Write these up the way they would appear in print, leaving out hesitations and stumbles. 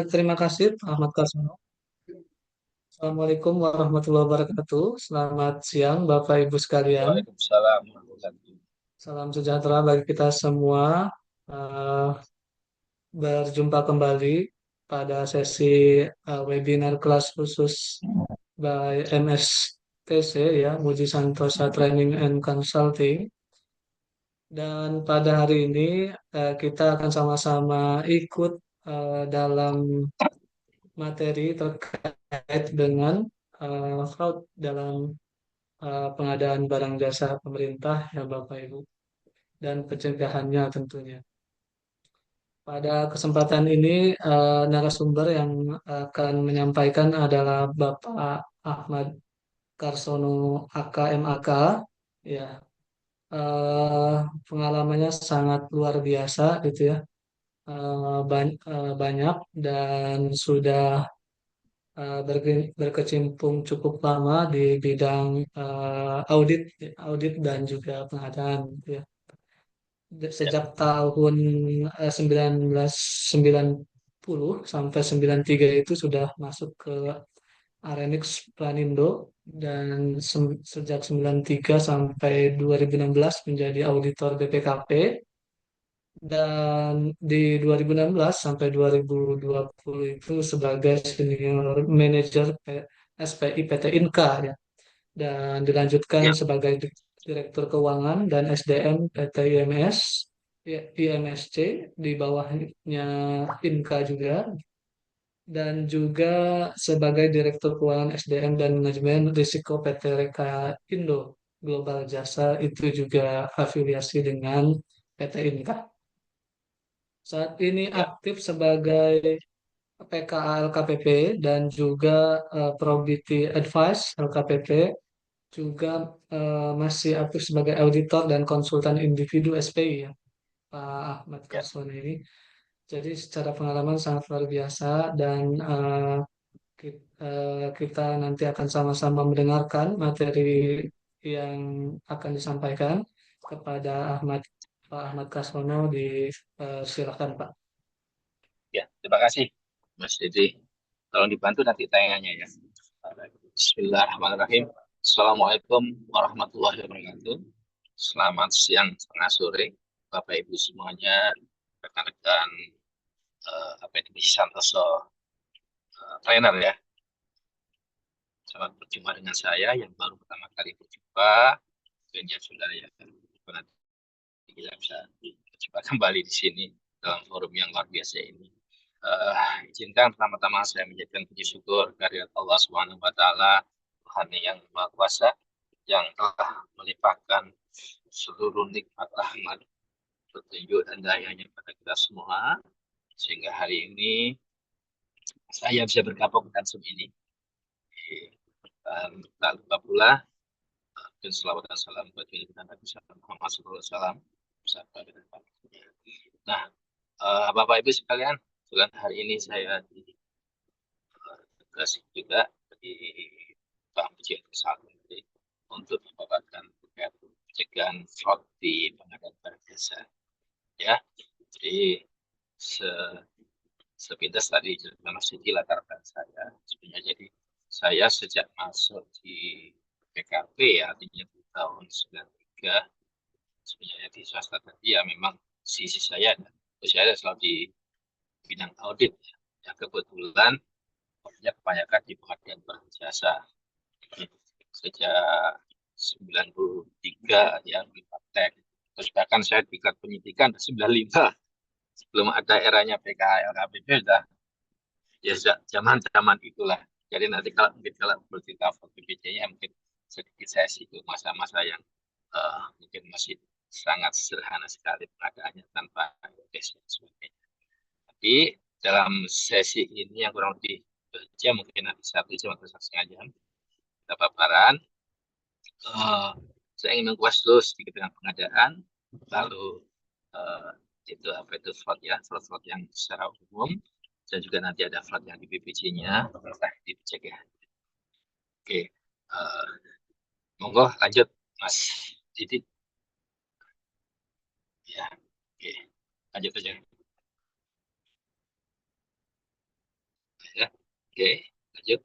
terima kasih Pak Ahmad Karsono. Assalamualaikum warahmatullahi wabarakatuh. Selamat siang Bapak Ibu sekalian. Waalaikumsalam warahmatullahi wabarakatuh. Salam sejahtera bagi kita semua. Eh, Berjumpa kembali pada sesi webinar kelas khusus by MSTC ya, Muji Santosa Training and Consulting. Dan pada hari ini kita akan sama-sama ikut dalam materi terkait dengan fraud dalam pengadaan barang jasa pemerintah ya Bapak Ibu dan pencegahannya tentunya. Pada kesempatan ini narasumber yang akan menyampaikan adalah Bapak Ahmad Karsono AKMAK ya. eh, Pengalamannya sangat luar biasa gitu ya. Banyak dan sudah berkecimpung cukup lama di bidang audit audit dan juga pengadaan gitu ya. Ya, Sejak tahun 1990 sampai 93 itu sudah masuk ke Arenix Planindo dan sejak 93 sampai 2016 menjadi auditor BPKP dan di 2016 sampai 2020 itu sebagai senior manager SPI PT Inka ya, dan dilanjutkan ya, sebagai direktur keuangan dan SDM PT IMS ya, IMSC di bawahnya Inka juga, dan juga sebagai direktur keuangan SDM dan manajemen risiko PT Reka Indo Global Jasa itu juga afiliasi dengan PT Inka. Saat ini ya, aktif sebagai PKA LKPP dan juga Probity Advice LKPP, juga masih aktif sebagai auditor dan konsultan individu SPI ya, Pak Ahmad ya, Karson ini. Jadi secara pengalaman sangat luar biasa dan kita nanti akan sama-sama mendengarkan materi yang akan disampaikan kepada Pak Ahmad Karsono. Silakan Pak. ya. Terima kasih, Mas Dede. Tolong dibantu nanti tayangannya ya. Bismillahirrahmanirrahim. Assalamualaikum warahmatullahi wabarakatuh. Selamat siang, setengah sore, Bapak Ibu semuanya, rekan-rekan Akademi Santoso Trainer ya. Selamat berjumpa dengan saya yang baru pertama kali berjumpa. Dan ya sudah ya, nanti kita bisa berjumpa kembali di sini dalam forum yang luar biasa ini. Izinkan pertama-tama saya menjadikan puji syukur dari Allah Subhanahu wa taala, Tuhan yang Maha Kuasa yang telah melimpahkan seluruh nikmat rahmat, petunjuk dan dayanya pada kita semua sehingga hari ini saya bisa bergabung dengan Zoom ini. Dan tak lupa pula dan selawat dan salam buat Nabi Muhammad SAW beserta dengan pamannya. Nah, Bapak Ibu sekalian, bulan hari ini saya dikasih juga di Bank Ujian Kesehatan untuk membawakan terkait pencegahan fraud di pengadaan barang jasa. Ya, jadi se sepintas tadi cerita Mas Siti latar belakang saya. Sebenarnya jadi saya sejak masuk di PKP ya, artinya di tahun 93 sebenarnya di swasta tadi ya memang sisi saya selalu di bidang audit ya. Ya kebetulan auditnya kebanyakan di pengadaan barang jasa. Sejak 93 ya di praktek. Terus bahkan saya tingkat penyidikan 95 sebelum ada eranya PKL KPP sudah ya zaman-zaman itulah. Jadi nanti kalau bercerita BPJ-nya mungkin sedikit saya situ masa-masa yang mungkin masih sangat sederhana sekali pengadaannya tanpa tes dan sebagainya. Tapi dalam sesi ini yang kurang lebih jam mungkin nanti 1 jam atau 1,5 jam kita paparan. Uh, saya ingin mengupas dulu sedikit dengan pengadaan, lalu uh, itu apa itu fraud ya, fraud yang secara umum, dan juga nanti ada fraud yang di BPJ-nya, entah dicek ya. Oke, uh, monggo lanjut Mas Didi. Ya, oke, lanjut aja. Oke, lanjut.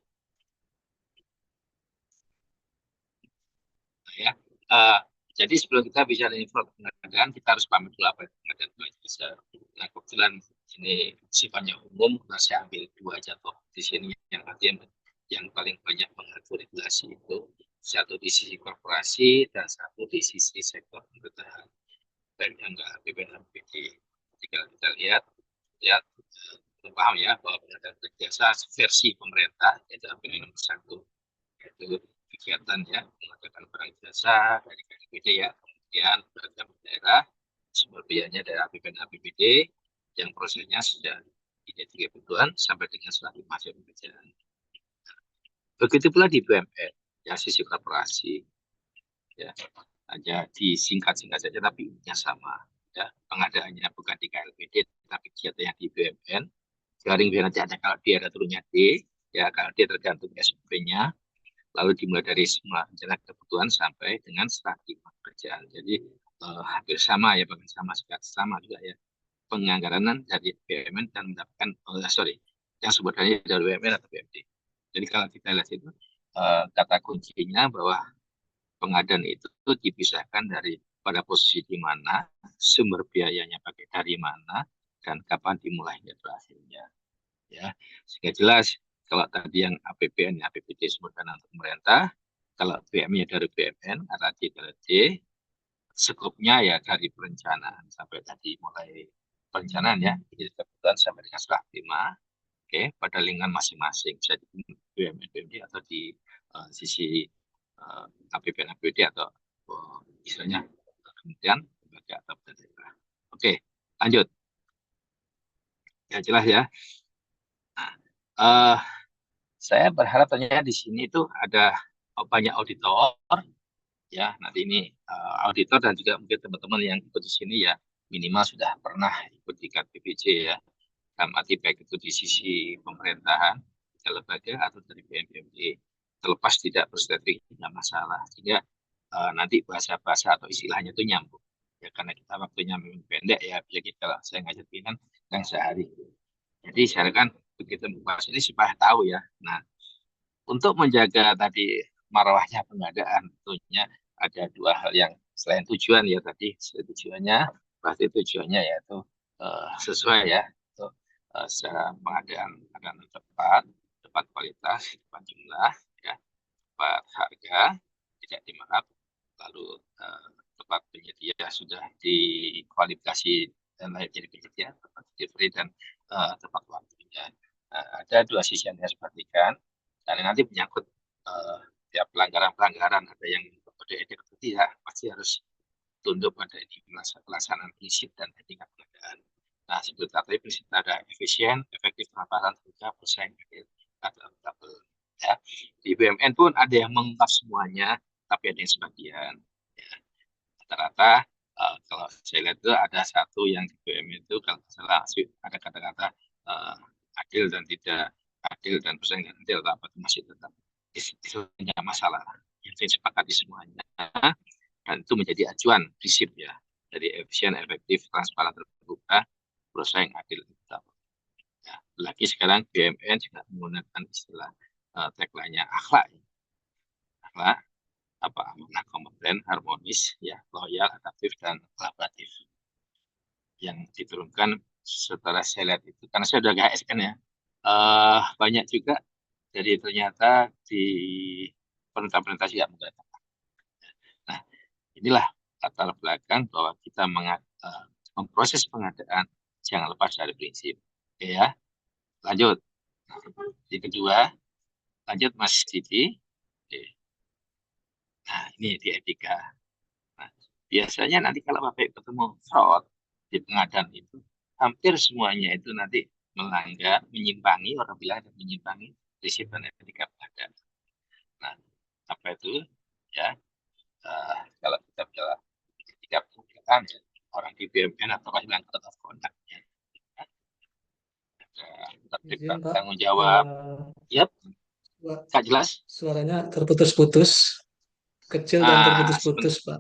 Ya. Eh, jadi sebelum kita bicara info pengadaan, kita harus paham dulu apa itu pengadaan itu bisa. Nah, kebetulan ini sifatnya umum, nah saya ambil dua aja toh di sini yang artinya yang paling banyak mengatur regulasi itu satu di sisi korporasi dan satu di sisi sektor pemerintahan dan yang enggak BPNPB. Jika kita lihat, lihat paham ya bahwa pengadaan jasa versi pemerintah itu nomor satu yaitu kegiatan ya mengadakan barang jasa dari KDPD ya kemudian beragam daerah sumber biayanya dari APBN APBD yang prosesnya sudah tidak tiga kebutuhan sampai dengan setelah masuk pekerjaan. Begitu pula di BUMN yang sisi korporasi ya hanya disingkat-singkat saja tapi intinya sama ya pengadaannya bukan di KLPD tapi kegiatannya di BUMN garing biar nanti ada kalau dia ada turunnya D ya kalau dia tergantung SOP-nya lalu dimulai dari semula rencana kebutuhan sampai dengan strategi pekerjaan. Jadi hampir sama ya, bahkan sama juga ya penganggaran dari BUMN dan mendapatkan sorry yang sebenarnya dari BUMN atau BUMD. Jadi kalau kita lihat itu kata kuncinya bahwa pengadaan itu dipisahkan dari pada posisi di mana, sumber biayanya pakai dari mana, dan kapan dimulainya berakhirnya. Ya, sehingga jelas kalau tadi yang APBN, APBD sumber dana untuk pemerintah, kalau BM-nya dari BMN, RAD dari D, skopnya ya dari perencanaan sampai tadi mulai perencanaan ya, jadi kebutuhan sampai dengan serah terima, oke, pada lingkungan masing-masing, bisa di BUMN, BUMD atau di sisi APBN, APBD atau istilahnya kementerian, lembaga atau daerah. Oke, lanjut. Ya jelas ya. Nah, saya berharap ternyata di sini itu ada banyak auditor ya nanti ini auditor dan juga mungkin teman-teman yang ikut di sini ya minimal sudah pernah ikut di KPPJ ya dalam arti baik itu di sisi pemerintahan lembaga atau dari BNPB terlepas tidak berstatistik tidak masalah sehingga nanti bahasa-bahasa atau istilahnya itu nyambung ya karena kita waktunya memang pendek ya bisa kita saya ngajar pimpinan yang sehari jadi saya kan begitu membahas ini supaya tahu ya nah untuk menjaga tadi marwahnya pengadaan tentunya ada dua hal yang selain tujuan ya tadi tujuannya pasti tujuannya yaitu sesuai ya untuk secara pengadaan tepat tepat kualitas tepat jumlah ya tepat harga tidak dimarap lalu tepat penyedia sudah dikualifikasi dan layak jadi penyedia tepat delivery dan tepat waktunya. Ada dua sisi yang harus perhatikan dan nanti menyangkut ya pelanggaran-pelanggaran ada yang kode etik atau tidak pasti harus tunduk pada ini pelaksanaan prinsip dan etika pengadaan. Nah, sebut tadi prinsip ada efisien, efektif, transparan, terbuka, bersaing, adil, atau akuntabel. Ya. Di BUMN pun ada yang mengungkap semuanya, tapi ada yang sebagian. Ya. Rata-rata kalau saya lihat itu ada satu yang di BUMN itu kalau salah ada kata-kata adil dan tidak adil dan bersaing dan adil apa itu masih tetap itu tidak masalah. Yang sepakati semuanya dan itu menjadi acuan prinsip ya dari efisien, efektif, transparan, terbuka, bersaing, adil. Ya, lagi sekarang BUMN juga menggunakan istilah tagline-nya akhlak, akhlak apa amanah kompeten, harmonis, ya loyal, adaptif dan kolaboratif yang diturunkan setelah saya lihat itu karena saya udah KSN ya banyak juga jadi ternyata di perintah-perintah tidak menggunakan. Nah, inilah latar belakang bahwa kita memproses pengadaan jangan lepas dari prinsip. Oke ya, lanjut. Yang kedua, lanjut Mas Didi. Oke. Nah, ini di etika. Nah, biasanya nanti kalau Bapak ketemu fraud di pengadaan itu, hampir semuanya itu nanti melanggar, menyimpangi, orang bilang ada menyimpangi prinsip dan etika pengadaan. Nah, apa itu? Ya, kalau kita bicara etika pengadaan, ya, orang di BUMN atau yang code of conduct ya. Tertib Izin dan Pak, tanggung jawab. eh, Yap, Pak, Kak jelas? suaranya terputus-putus, kecil dan Ah, terputus-putus Pak.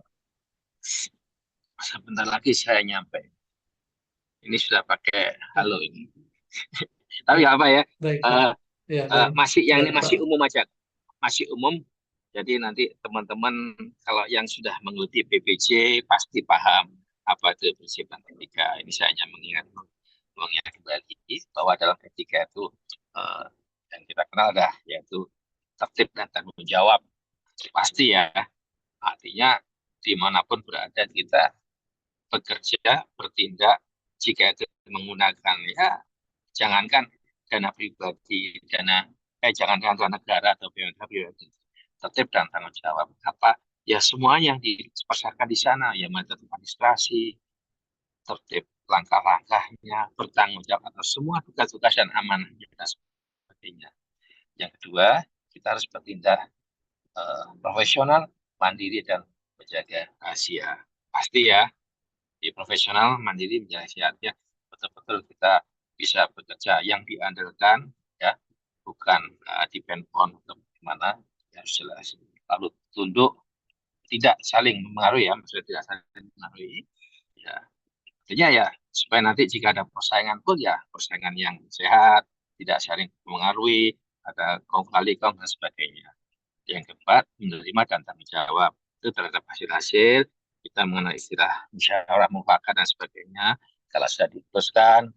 sebentar lagi saya nyampe. Ini sudah pakai halo Ya, ini. Tapi ya, nggak apa ya. baik Eh, Pak. Ya, baik. Masih yang ini Baik, Pak. masih umum aja, masih umum. Jadi nanti teman-teman kalau yang sudah mengikuti PPJ pasti paham apa itu prinsip dan etika. Ini saya hanya mengingat kembali bahwa dalam etika itu eh, yang kita kenal dah yaitu tertib dan tanggung jawab. Pasti ya, artinya dimanapun berada kita bekerja, bertindak, jika itu menggunakan ya jangankan dana pribadi, jangankan dana negara atau BUMN pribadi, tertib dan tanggung jawab apa ya semua yang dipesankan di sana ya metode administrasi, tertib langkah-langkahnya, bertanggung jawab atas semua tugas-tugas dan amanahnya dan sebagainya. Yang kedua, kita harus bertindak profesional, mandiri dan menjaga rahasia. Pasti ya, di profesional, mandiri, menjaga rahasia. Betul-betul kita bisa bekerja yang diandalkan, ya, bukan depend on atau bagaimana, ya harus jelas. Lalu tunduk, tidak saling mempengaruhi ya, maksudnya tidak saling mempengaruhi. Ya, artinya ya supaya nanti jika ada persaingan pun ya persaingan yang sehat, tidak saling mempengaruhi, ada kong kali kong dan sebagainya. Yang keempat, menerima dan tanggung jawab. Itu terhadap hasil-hasil, kita mengenal istilah musyawarah mufakat dan sebagainya. Kalau sudah diputuskan,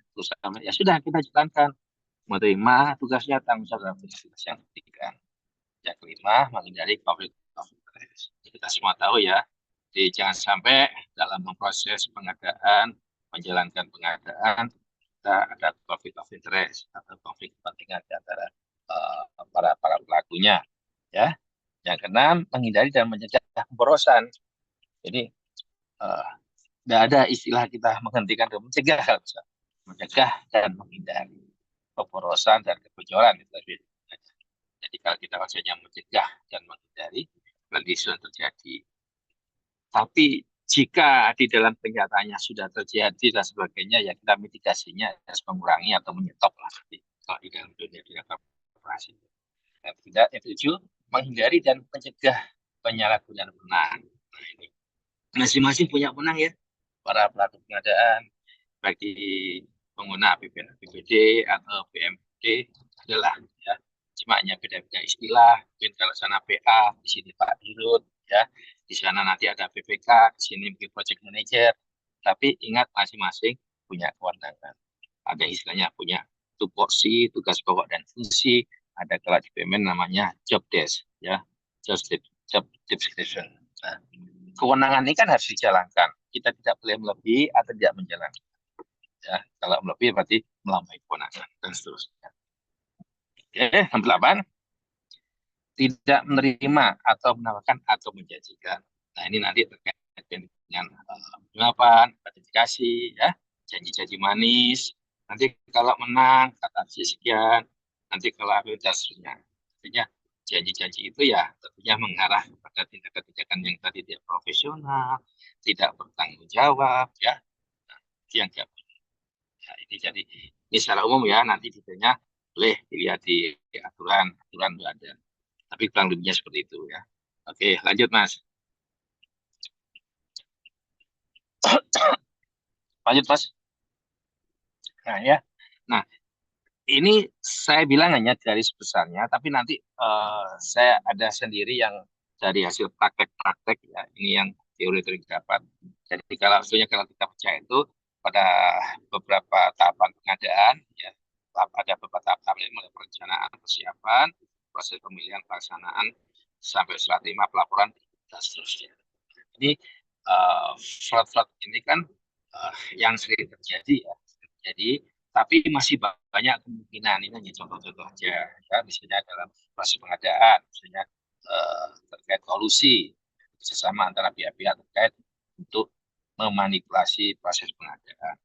ya sudah kita jalankan. Menerima tugasnya, tanggung jawab dalam tugas yang ketiga. Yang kelima, menghindari konflik of interest. Kita semua tahu ya, jadi jangan sampai dalam memproses pengadaan, menjalankan pengadaan, kita ada konflik of interest atau konflik kepentingan di antara para pelakunya. Ya, yang keenam, menghindari dan mencegah pemborosan. Jadi, tidak ada istilah kita menghentikan dan mencegah. Mencegah dan menghindari pemborosan dan kebocoran. Jadi, kalau kita maksudnya mencegah dan menghindari, berarti sudah terjadi. Tapi, jika di dalam kenyataannya sudah terjadi dan sebagainya, ya kita mitigasinya harus mengurangi atau menyetop lah. Kalau di dalam dunia korporasi. Yang tidak, yang tujuh, menghindari dan mencegah penyalahgunaan wewenang. Nah, ini masing-masing punya wewenang ya, para pelaku pengadaan, baik di pengguna APBN, APBD atau BMD adalah ya, cuma hanya beda-beda istilah. Mungkin kalau sana PA, di sini Pak Dirut, ya, di sana nanti ada PPK, di sini mungkin Project Manager. Tapi ingat masing-masing punya kewenangan. Ada istilahnya punya tupoksi, tugas pokok dan fungsi. Ada kalau di BUMN namanya job desk, ya, job description. Nah, kewenangan ini kan harus dijalankan. Kita tidak boleh melebihi atau tidak menjalankan. Ya, kalau melebihi berarti melampaui kewenangan dan seterusnya. Oke, yang 8, tidak menerima atau menawarkan atau menjanjikan. Nah, ini nanti terkait dengan penyuapan, gratifikasi, ya, janji-janji manis. Nanti kalau menang, kata sekian. Nanti kalau habis dan seterusnya. Artinya janji-janji itu ya tentunya mengarah kepada tindakan-tindakan yang tadi tidak profesional, tidak bertanggung jawab, ya, yang tidak. Nah, ini jadi ini secara umum ya, nanti detailnya boleh dilihat di aturan aturan itu ada. Tapi kurang lebihnya seperti itu ya. Oke, lanjut Mas. Lanjut Mas. Nah ya. Nah, ini saya bilang hanya garis besarnya, tapi nanti saya ada sendiri yang dari hasil praktek-praktek ya. Ini yang teori-teori dapat. Jadi kalau maksudnya kalau kita percaya itu pada beberapa tahapan pengadaan ya, ada beberapa tahap mulai perencanaan, persiapan, proses pemilihan, pelaksanaan sampai setelah terima pelaporan dan seterusnya. Jadi fraud-fraud ini kan yang sering terjadi ya. Jadi tapi masih banyak kemungkinan ini hanya contoh-contoh aja ya, misalnya dalam proses pengadaan, misalnya terkait kolusi bersama antara pihak-pihak terkait untuk memanipulasi proses pengadaan.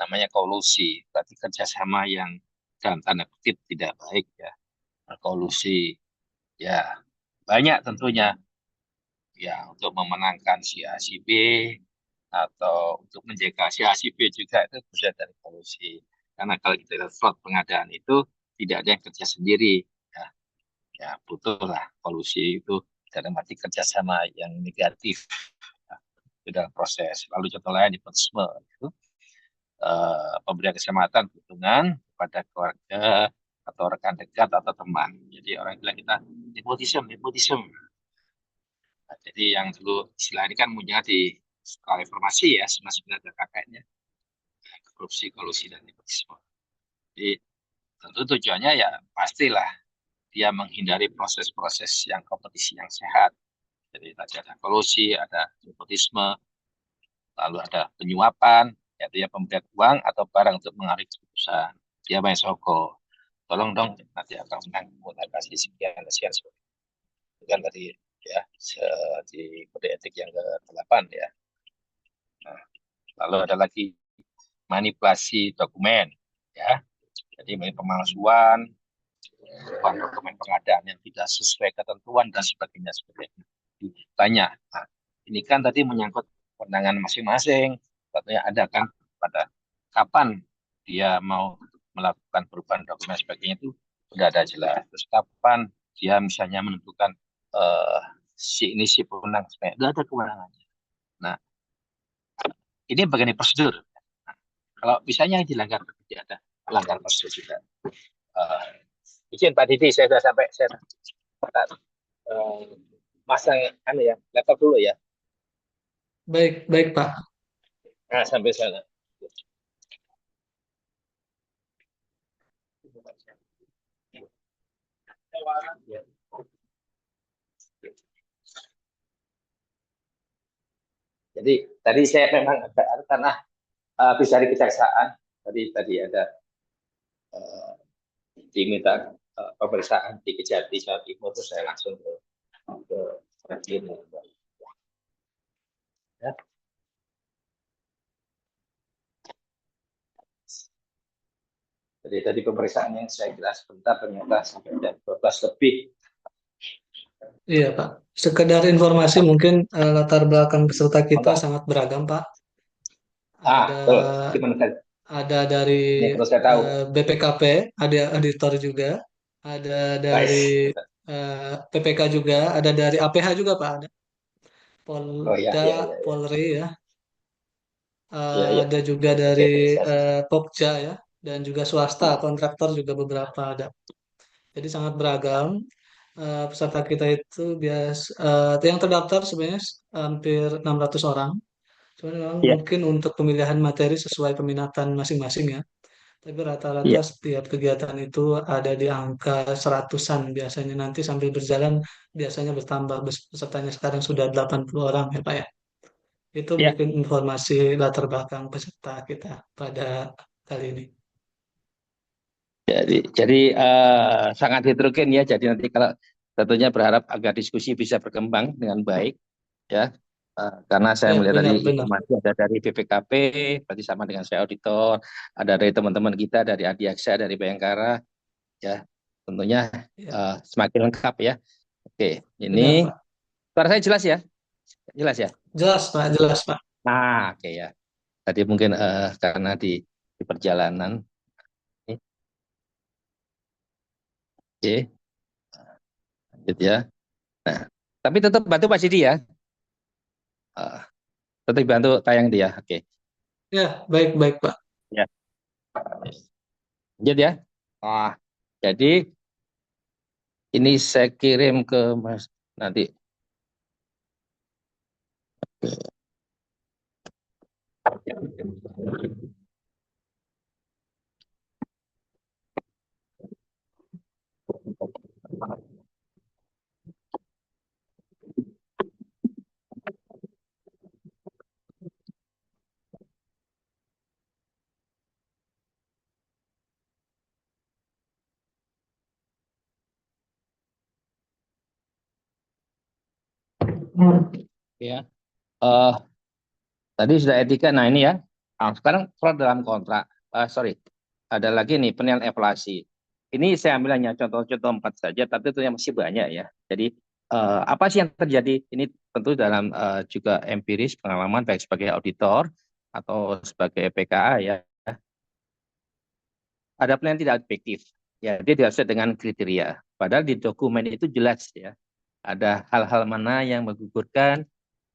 Namanya kolusi, berarti kerjasama yang dalam tanda kutip tidak baik ya. Kolusi ya banyak tentunya ya untuk memenangkan si A si B atau untuk menjaga si A si B juga itu bisa dari kolusi. Karena kalau kita lihat fraud pengadaan itu tidak ada yang kerja sendiri. Ya, ya butuh lah kolusi itu dalam arti kerjasama yang negatif ya, di dalam proses. Lalu contoh lain nepotisme itu pemberian kesempatan dukungan kepada keluarga atau rekan dekat atau teman. Jadi orang bilang kita nepotisme, nepotisme. Nah, jadi yang dulu istilah ini kan muncul di sekolah informasi ya, sebenarnya ada kakaknya, korupsi, kolusi, dan nepotisme. Jadi tentu tujuannya ya pastilah dia menghindari proses-proses yang kompetisi yang sehat. Jadi tadi ada kolusi, ada nepotisme, lalu ada penyuapan, yaitu ya pemberian uang atau barang untuk mengarik keputusan. Dia main soko. Tolong dong, nanti akan menang, kasih sekian, sekian, itu kan tadi ya di kode etik yang ke-8 ya. Nah, lalu ada lagi manipulasi dokumen ya. Jadi pemalsuan, dokumen pengadaan yang tidak sesuai ketentuan dan sebagainya sebagainya. Tanya, nah, ini kan tadi menyangkut kewenangan masing-masing. Katanya ada kan pada kapan dia mau melakukan perubahan dokumen sebagainya itu sudah ada jelas. Terus kapan dia misalnya menentukan si ini si pemenang supaya itu ada kewenangannya. Nah, ini bagian prosedur. Nah, kalau misalnya yang dilanggar tidak ada melanggar prosedur juga. Izin Pak Didi, saya sudah sampai saya masang ya laptop dulu ya. Baik, baik Pak. Nah, sampai sana. Jadi tadi saya memang agak karena habis dari kejaksaan tadi ada diminta pemeriksaan di Kejati Jawa Timur, terus saya langsung ke Presiden. Ya. Jadi tadi pemeriksaan yang saya kira sebentar ternyata sampai jam 12 lebih. Iya Pak. Sekedar informasi mungkin latar belakang peserta kita sangat beragam Pak. Ada Betul. Gimana kan? ada dari Ini perlu saya tahu. BPKP, ada auditor juga, ada dari Guys. PPK juga, ada dari APH juga Pak, ada Oh ya, Polda, ya, ya, ya. Polri ya. Ya, ya. Ada juga Oke, dari saya. Pokja ya, dan juga swasta, kontraktor juga beberapa ada. Jadi sangat beragam. Peserta kita itu yang terdaftar sebenarnya hampir 600 orang. Cuman memang Ya, mungkin untuk pemilihan materi sesuai peminatan masing-masing ya. Tapi rata-rata ya, setiap kegiatan itu ada di angka seratusan biasanya, nanti sambil berjalan biasanya bertambah pesertanya, sekarang sudah 80 orang ya Pak ya. Itu ya. mungkin informasi latar belakang peserta kita pada kali ini. Jadi sangat heterogen ya. Jadi nanti kalau tentunya berharap agar diskusi bisa berkembang dengan baik ya. Karena saya Ya, melihat tadi benar-benar. informasi ada dari BPKP, berarti sama dengan saya auditor, ada dari teman-teman kita dari Adiaksa, dari Bayangkara, ya tentunya Ya, semakin lengkap ya. Oke, benar ini Pak. suara saya jelas ya, jelas ya. Jelas Pak, jelas Pak. Nah, oke ya. Tadi mungkin karena di perjalanan, oke, gitu ya. Nah, tapi tetap bantu Pak Sidi ya. Eh, tetap bantu tayang dia. Oke. Ya, baik-baik Pak. Ya. Lanjut ya. Ah, jadi ini saya kirim ke Mas nanti. Ya. Eh tadi sudah etika. Nah, ini ya. Nah, sekarang fraud dalam kontrak. Sorry. Ada lagi nih penilaian evaluasi. Ini saya ambil hanya contoh-contoh 4 saja, tapi itu yang masih banyak ya. Jadi apa sih yang terjadi? Ini tentu dalam juga empiris pengalaman baik sebagai auditor atau sebagai PKA ya. Ada penilaian tidak objektif. Ya, dia tidak sesuai dengan kriteria. Padahal di dokumen itu jelas ya. Ada hal-hal mana yang menggugurkan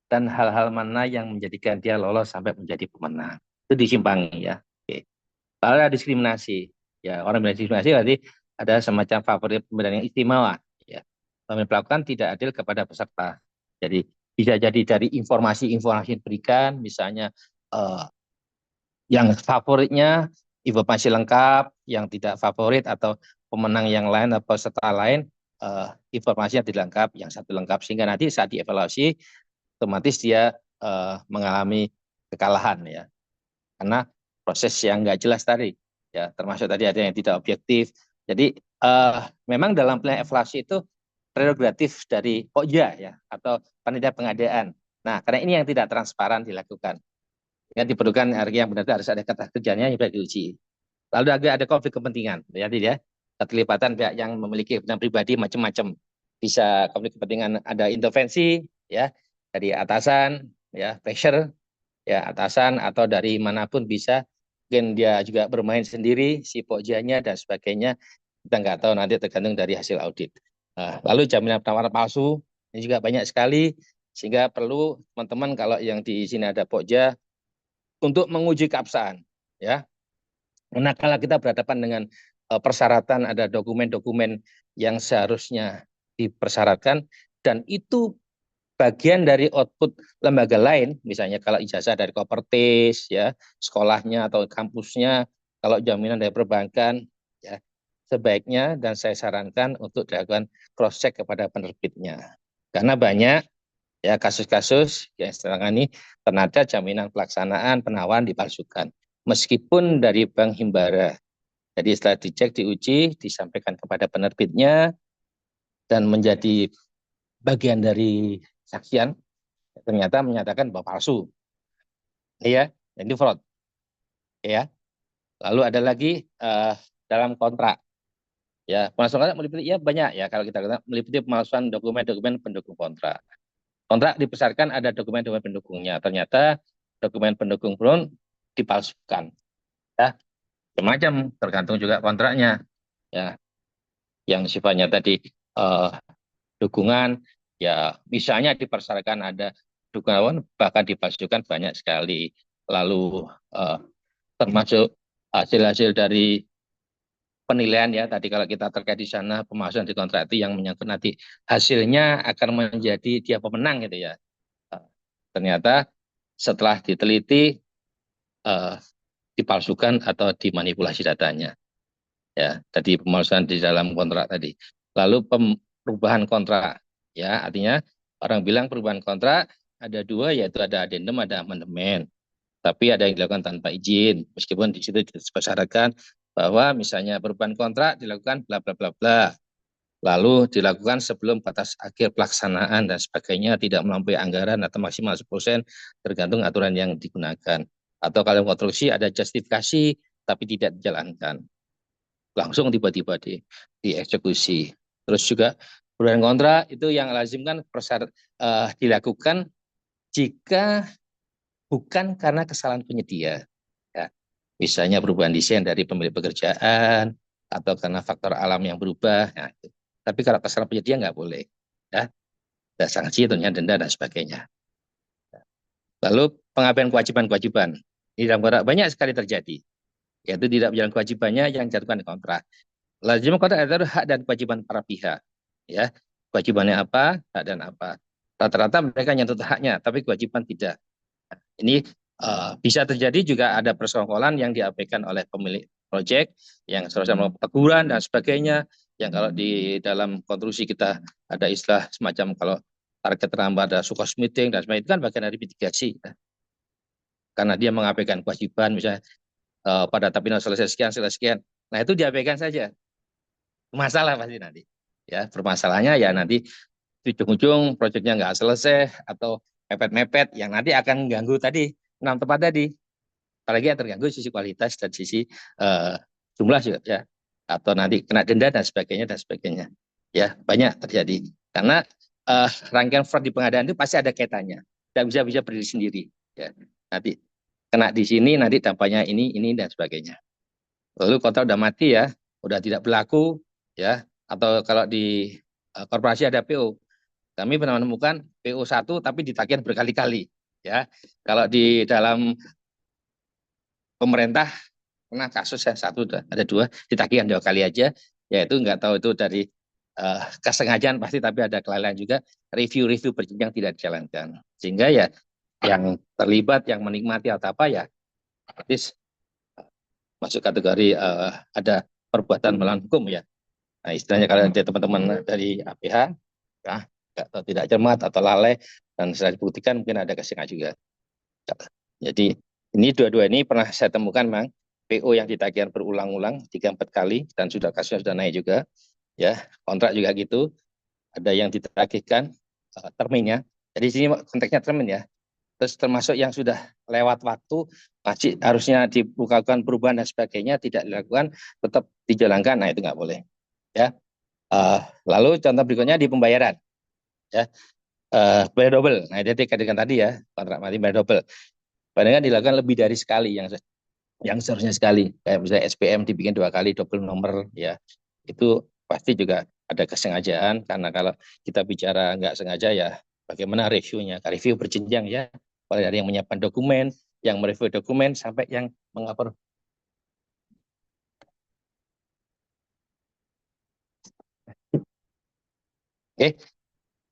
dan hal-hal mana yang menjadikan dia lolos sampai menjadi pemenang. Itu disimpangi ya. Oke. Lalu ada diskriminasi. Ya, orang bilang diskriminasi berarti ada semacam favorit pemberian yang istimewa. Ya. Pemilih pelakukan tidak adil kepada peserta. Jadi bisa jadi dari informasi-informasi yang diberikan, misalnya eh, yang favoritnya informasi lengkap, yang tidak favorit atau pemenang yang lain atau peserta lain informasinya tidak lengkap, yang satu lengkap, sehingga nanti saat dievaluasi otomatis dia mengalami kekalahan ya, karena proses yang nggak jelas tadi ya, termasuk tadi ada yang tidak objektif. Jadi memang dalam penilaian evaluasi itu prerogatif dari Pokja ya, atau panitia pengadaan. Nah, karena ini yang tidak transparan dilakukan, ya diperlukan yang benar harus ada kata kerjanya yang bisa diuji. Lalu ada konflik kepentingan, ya tidak? Keterlibatan pihak yang memiliki kepentingan pribadi macam-macam. Bisa konflik kepentingan, ada intervensi ya dari atasan, ya pressure, ya atasan atau dari manapun bisa. Mungkin dia juga bermain sendiri, si pokjanya dan sebagainya. Kita nggak tahu, nanti tergantung dari hasil audit. Nah, lalu jaminan penawaran palsu ini juga banyak sekali, sehingga perlu teman-teman kalau yang di sini ada pokja untuk menguji keabsahan, ya. Karena kalau kita berhadapan dengan persyaratan, ada dokumen-dokumen yang seharusnya dipersyaratkan, dan itu bagian dari output lembaga lain, misalnya kalau ijazah dari Kopertis, ya sekolahnya atau kampusnya, kalau jaminan dari perbankan, ya sebaiknya dan saya sarankan untuk dilakukan cross check kepada penerbitnya, karena banyak ya kasus-kasus yang ditangani ternyata jaminan pelaksanaan penawaran dipalsukan, meskipun dari Bank Himbara. Jadi setelah dicek, diuji, disampaikan kepada penerbitnya dan menjadi bagian dari saksian, ternyata menyatakan bahwa palsu, ya, ini fraud, ya. Lalu ada lagi dalam kontrak, ya, pemalsuan kontrak meliputi ya banyak ya, kalau kita katakan meliputi pemalsuan dokumen-dokumen pendukung kontrak. Kontrak dibesarkan ada dokumen-dokumen pendukungnya, ternyata dokumen pendukung pun dipalsukan, ya, macam tergantung juga kontraknya, ya, yang sifatnya tadi dukungan, ya misalnya dipersyaratkan ada dukungan bahkan dipalsukan banyak sekali. Lalu termasuk hasil-hasil dari penilaian ya, tadi kalau kita terkait di sana pemalsuan di kontrak itu yang menyangkut nanti hasilnya akan menjadi dia pemenang gitu ya. Ternyata setelah diteliti dipalsukan atau dimanipulasi datanya. Ya, tadi pemalsuan di dalam kontrak tadi. Lalu perubahan kontrak, ya artinya orang bilang perubahan kontrak ada dua, yaitu ada adendum, ada amandemen. Tapi ada yang dilakukan tanpa izin, meskipun di situ disyaratkan bahwa misalnya perubahan kontrak dilakukan bla bla bla bla, lalu dilakukan sebelum batas akhir pelaksanaan dan sebagainya, tidak melampaui anggaran atau maksimal 10% tergantung aturan yang digunakan. Atau kalau konstruksi ada justifikasi tapi tidak dijalankan, langsung tiba-tiba dieksekusi. Terus juga perubahan kontrak itu yang lazim kan dilakukan jika bukan karena kesalahan penyedia. Ya. Misalnya perubahan desain dari pemilik pekerjaan atau karena faktor alam yang berubah. Ya. Tapi kalau kesalahan penyedia nggak boleh. Ya. Ada sanksi, tentunya denda dan sebagainya. Lalu pengabaian kewajiban-kewajiban. Di dalam kontrak banyak sekali terjadi. Yaitu tidak menjalankan kewajibannya yang dijatuhkan di kontrak. Lazim kontrak adalah hak dan kewajiban para pihak. Ya, kewajibannya apa, hak dan apa. Rata-rata mereka nyantut haknya, tapi kewajiban tidak. Ini bisa terjadi juga ada persekongkolan yang diabaikan oleh pemilik proyek yang seharusnya melakukan teguran dan sebagainya. Yang kalau di dalam konstruksi kita ada istilah semacam kalau target terlambat ada sukos meeting dan sebagainya, itu kan bagian dari mitigasi. Karena dia mengabaikan kewajiban, misalnya pada tapi selesai sekian, selesai sekian. Nah itu diabaikan saja. Masalah pasti nanti. Ya, permasalahannya ya nanti di ujung-ujung proyeknya nggak selesai atau mepet-mepet yang nanti akan mengganggu tadi 6 tempat tadi. Apalagi yang terganggu sisi kualitas dan sisi jumlah juga ya, atau nanti kena denda dan sebagainya ya, banyak terjadi karena rangkaian fraud di pengadaan itu pasti ada kaitannya, tidak bisa berdiri sendiri ya, nanti kena di sini nanti dampaknya ini dan sebagainya. Lalu kontrak udah mati ya, udah tidak berlaku ya, atau kalau di korporasi ada PO. Kami pernah menemukan PO 1 tapi ditagih berkali-kali ya. Kalau di dalam pemerintah pernah kasus ya, satu ada dua ditagihkan 2 kali aja, ya itu nggak tahu itu dari kesengajaan pasti, tapi ada kelalaian juga, review-review berjenjang tidak dijalankan. Sehingga ya yang terlibat, yang menikmati atau apa ya, artis masuk kategori ada perbuatan melawan hukum ya. Nah, istilahnya kalau ada teman-teman dari APH, ya, atau tidak cermat atau lalai, dan setelah dibuktikan mungkin ada kesengajaan juga. Jadi ini dua-dua ini pernah saya temukan, Mang, PO yang ditagihkan berulang-ulang 3-4 kali, dan sudah kasusnya sudah naik juga, ya kontrak juga gitu, ada yang ditagihkan terminnya. Jadi sini konteksnya termin ya. Terus termasuk yang sudah lewat waktu masih harusnya dilakukan perubahan dan sebagainya tidak dilakukan, tetap dijalankan. Nah itu nggak boleh. Ya. Lalu contoh berikutnya di pembayaran. Ya. Bayar double. Nah itu dengan tadi ya kontrak mati bayar double. Padahal dilakukan lebih dari sekali yang seharusnya sekali. Kayak misalnya SPM dibikin 2 kali double nomor ya. Itu pasti juga ada kesengajaan, karena kalau kita bicara nggak sengaja ya bagaimana reviewnya. Review berjenjang ya. Mulai dari yang menyiapkan dokumen, yang mereview dokumen, sampai yang mengupload. Oke.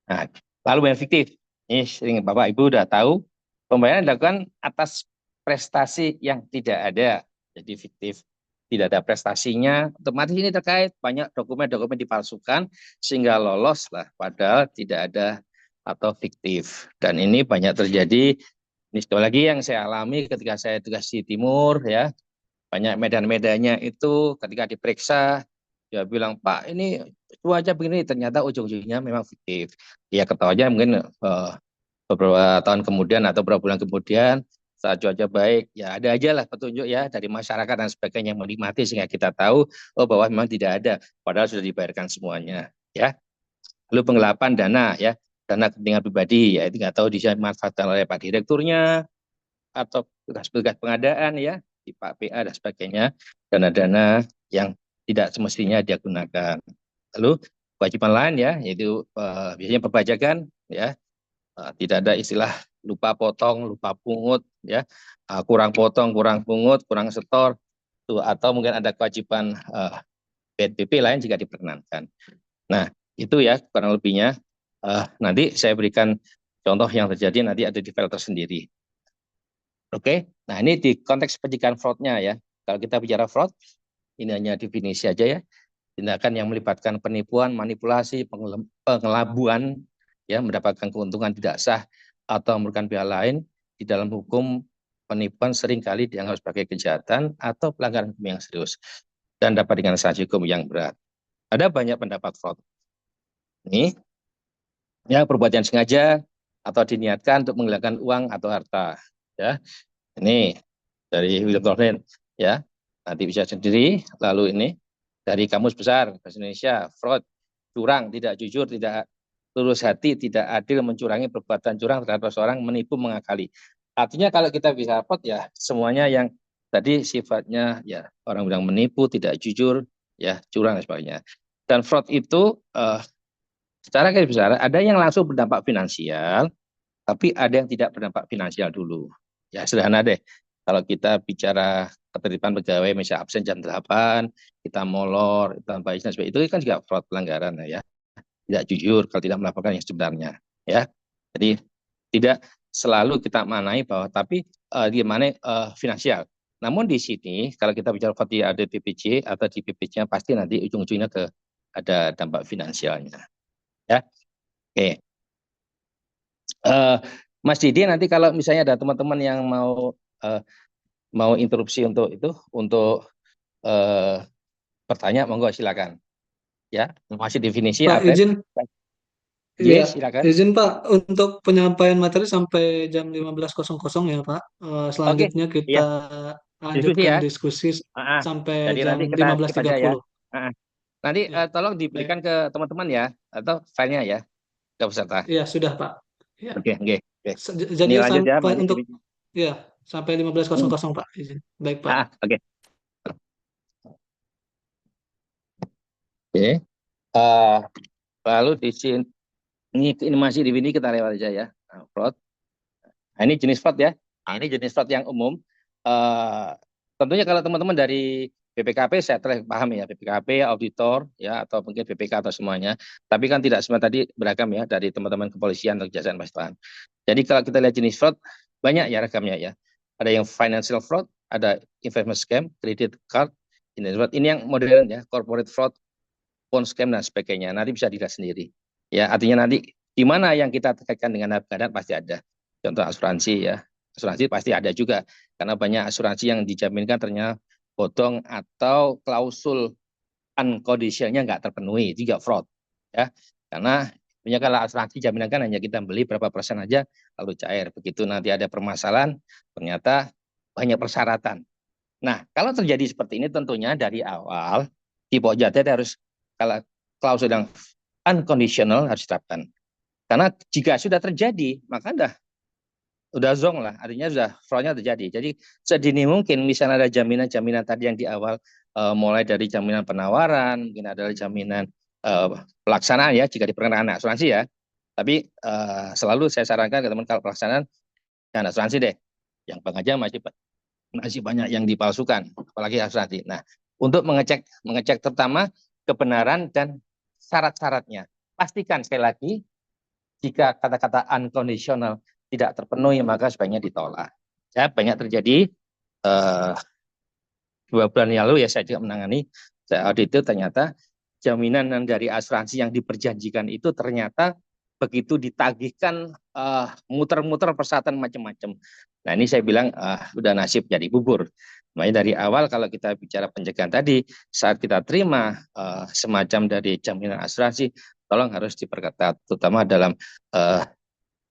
Nah, lalu yang fiktif. Ini sering Bapak Ibu udah tahu, pembayaran dilakukan atas prestasi yang tidak ada. Jadi fiktif. Tidak ada prestasinya, otomatis ini terkait banyak dokumen-dokumen dipalsukan sehingga lolos lah, padahal tidak ada atau fiktif. Dan ini banyak terjadi. Ini sekali lagi yang saya alami ketika saya tugas di Timur ya. Banyak medan-medannya itu ketika diperiksa dia bilang, Pak ini cuaca begini, ternyata ujung-ujungnya memang fiktif. Dia ketawa aja mungkin beberapa tahun kemudian atau beberapa bulan kemudian saat cuaca baik, ya ada aja lah petunjuk ya dari masyarakat dan sebagainya yang menikmati sehingga kita tahu oh bahwa memang tidak ada, padahal sudah dibayarkan semuanya ya. Lalu penggelapan dana ya, dana kepentingan pribadi ya, itu nggak tahu dimanfaatkan oleh Pak Direkturnya atau tugas-tugas pengadaan ya di Pak PA dan sebagainya, dana-dana yang tidak semestinya dia gunakan. Lalu kewajiban lain ya, yaitu biasanya perpajakan ya, tidak ada istilah lupa potong, lupa pungut ya, kurang potong, kurang pungut, kurang setor, tuh, atau mungkin ada kewajiban BNPB lain jika diperkenankan. Nah itu ya kurang lebihnya. Nanti saya berikan contoh yang terjadi nanti ada di file tersendiri. Oke, nah ini di konteks pencegahan fraudnya ya. Kalau kita bicara fraud, ini hanya definisi aja ya. Tindakan yang melibatkan penipuan, manipulasi, pengelabuan, ya mendapatkan keuntungan tidak sah atau merugikan pihak lain. Di dalam hukum, penipuan seringkali dianggap sebagai kejahatan atau pelanggaran hukum yang serius dan dapat dengan sanksi hukum yang berat. Ada banyak pendapat fraud. Ini ya perbuatan sengaja atau diniatkan untuk menghilangkan uang atau harta. Ya, ini dari William Thorne ya, nanti bisa sendiri. Lalu ini dari Kamus Besar Bahasa Indonesia, fraud, curang, tidak jujur, tidak tulus hati, tidak adil, mencurangi, perbuatan curang terhadap seorang, menipu, mengakali. Artinya kalau kita bisa fraud ya semuanya yang tadi sifatnya ya orang bilang menipu, tidak jujur, ya curang dan sebagainya. Dan fraud itu secara garis besar ada yang langsung berdampak finansial, tapi ada yang tidak berdampak finansial dulu. Ya sederhana deh. Kalau kita bicara ketertiban pegawai, misalnya absen jam 8, kita molor, tanpa izin, itu kan juga fraud, pelanggaran ya. Tidak jujur kalau tidak melaporkan yang sebenarnya. Ya, jadi tidak selalu kita manai bahwa, tapi gimana finansial. Namun di sini kalau kita bicara fraud di ADPPJ atau di PPJ, pasti nanti ujung-ujungnya ke ada dampak finansialnya. Ya, oke. Mas Didi, nanti kalau misalnya ada teman-teman yang mau interupsi untuk itu, untuk bertanya, monggo silakan. Ya, masih definisi Pak, apa? izin, iya, Yes, silakan. izin Pak untuk penyampaian materi sampai jam 15.00 ya Pak. Oke, Selanjutnya kita iya, diskusi lanjutkan ya. diskusi sampai Jadi jam nanti kita skip aja ya. 15.30. Nanti Ya, tolong baik. diberikan ke teman-teman ya, atau filenya ya, ke peserta. Iya, sudah Pak. Ya. Oke, oke, oke. Ini Jadi lanjut ya, sampai masih untuk, divisi. ya, sampai 15.00 Pak, izin. Baik Pak. Oke. Oke. Eh, lalu di sini ini masih di sini kita lewat aja ya. Fraud. Nah, ini jenis fraud ya. Nah, ini jenis fraud yang umum. Tentunya kalau teman-teman dari BPKP saya telah paham ya, BPKP, auditor ya atau mungkin BPK atau semuanya. Tapi kan tidak semua tadi beragam ya dari teman-teman kepolisian atau kejaksaan pastian. Jadi kalau kita lihat jenis fraud banyak ya ragamnya ya. Ada yang financial fraud, ada investment scam, credit card, ini yang modern ya, corporate fraud, phone scam dan sebagainya. Nanti bisa dilihat sendiri. Ya, artinya nanti di mana yang kita terkaitkan dengan keadaan pasti ada. Contoh asuransi ya. Asuransi pasti ada juga karena banyak asuransi yang dijaminkan ternyata bodong atau klausul unconditionalnya nggak terpenuhi, juga fraud ya. Karena punya kalau asuransi jaminan kan hanya kita beli berapa persen aja lalu cair. Begitu nanti ada permasalahan ternyata banyak persyaratan. Nah, kalau terjadi seperti ini tentunya dari awal di Pojat harus kalau klausul yang unconditional harus diterapkan. Karena jika sudah terjadi, maka udah zong lah, artinya sudah fraudnya terjadi. Jadi sedini mungkin misalnya ada jaminan-jaminan tadi yang di awal mulai dari jaminan penawaran, mungkin ada jaminan pelaksanaan ya jika diperkenakan asuransi ya. Tapi selalu saya sarankan ke teman kalau pelaksanaan jangan asuransi deh. Yang bank aja masih banyak yang dipalsukan, apalagi asuransi. Nah, untuk mengecek terutama kebenaran dan syarat-syaratnya. Pastikan sekali lagi jika kata-kata unconditional tidak terpenuhi maka sebaiknya ditolak. Ya, banyak terjadi 2 bulan yang lalu ya saya juga menangani saya audit itu ternyata jaminan dari asuransi yang diperjanjikan itu ternyata begitu ditagihkan muter-muter persyaratan macam-macam. Nah ini saya bilang udah nasib jadi bubur. Makanya dari awal kalau kita bicara pencegahan tadi saat kita terima semacam dari jaminan asuransi tolong harus diperketat terutama dalam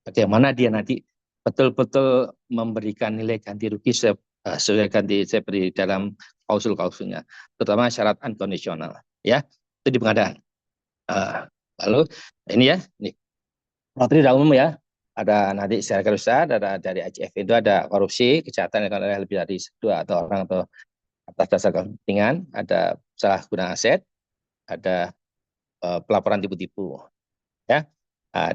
bagaimana dia nanti betul-betul memberikan nilai ganti rugi sesuai ganti saya beri dalam klausul-klausulnya, terutama syarat unconditional. Ya, itu di pengadaan. Lalu ini ya, ini materi umum ya. Ada nanti secara kerusakan, ada dari ACF itu ada korupsi, kejahatan yang oleh lebih dari 2 atau orang atau atas dasar kepentingan, ada salah guna aset, ada pelaporan tipu-tipu. Ya,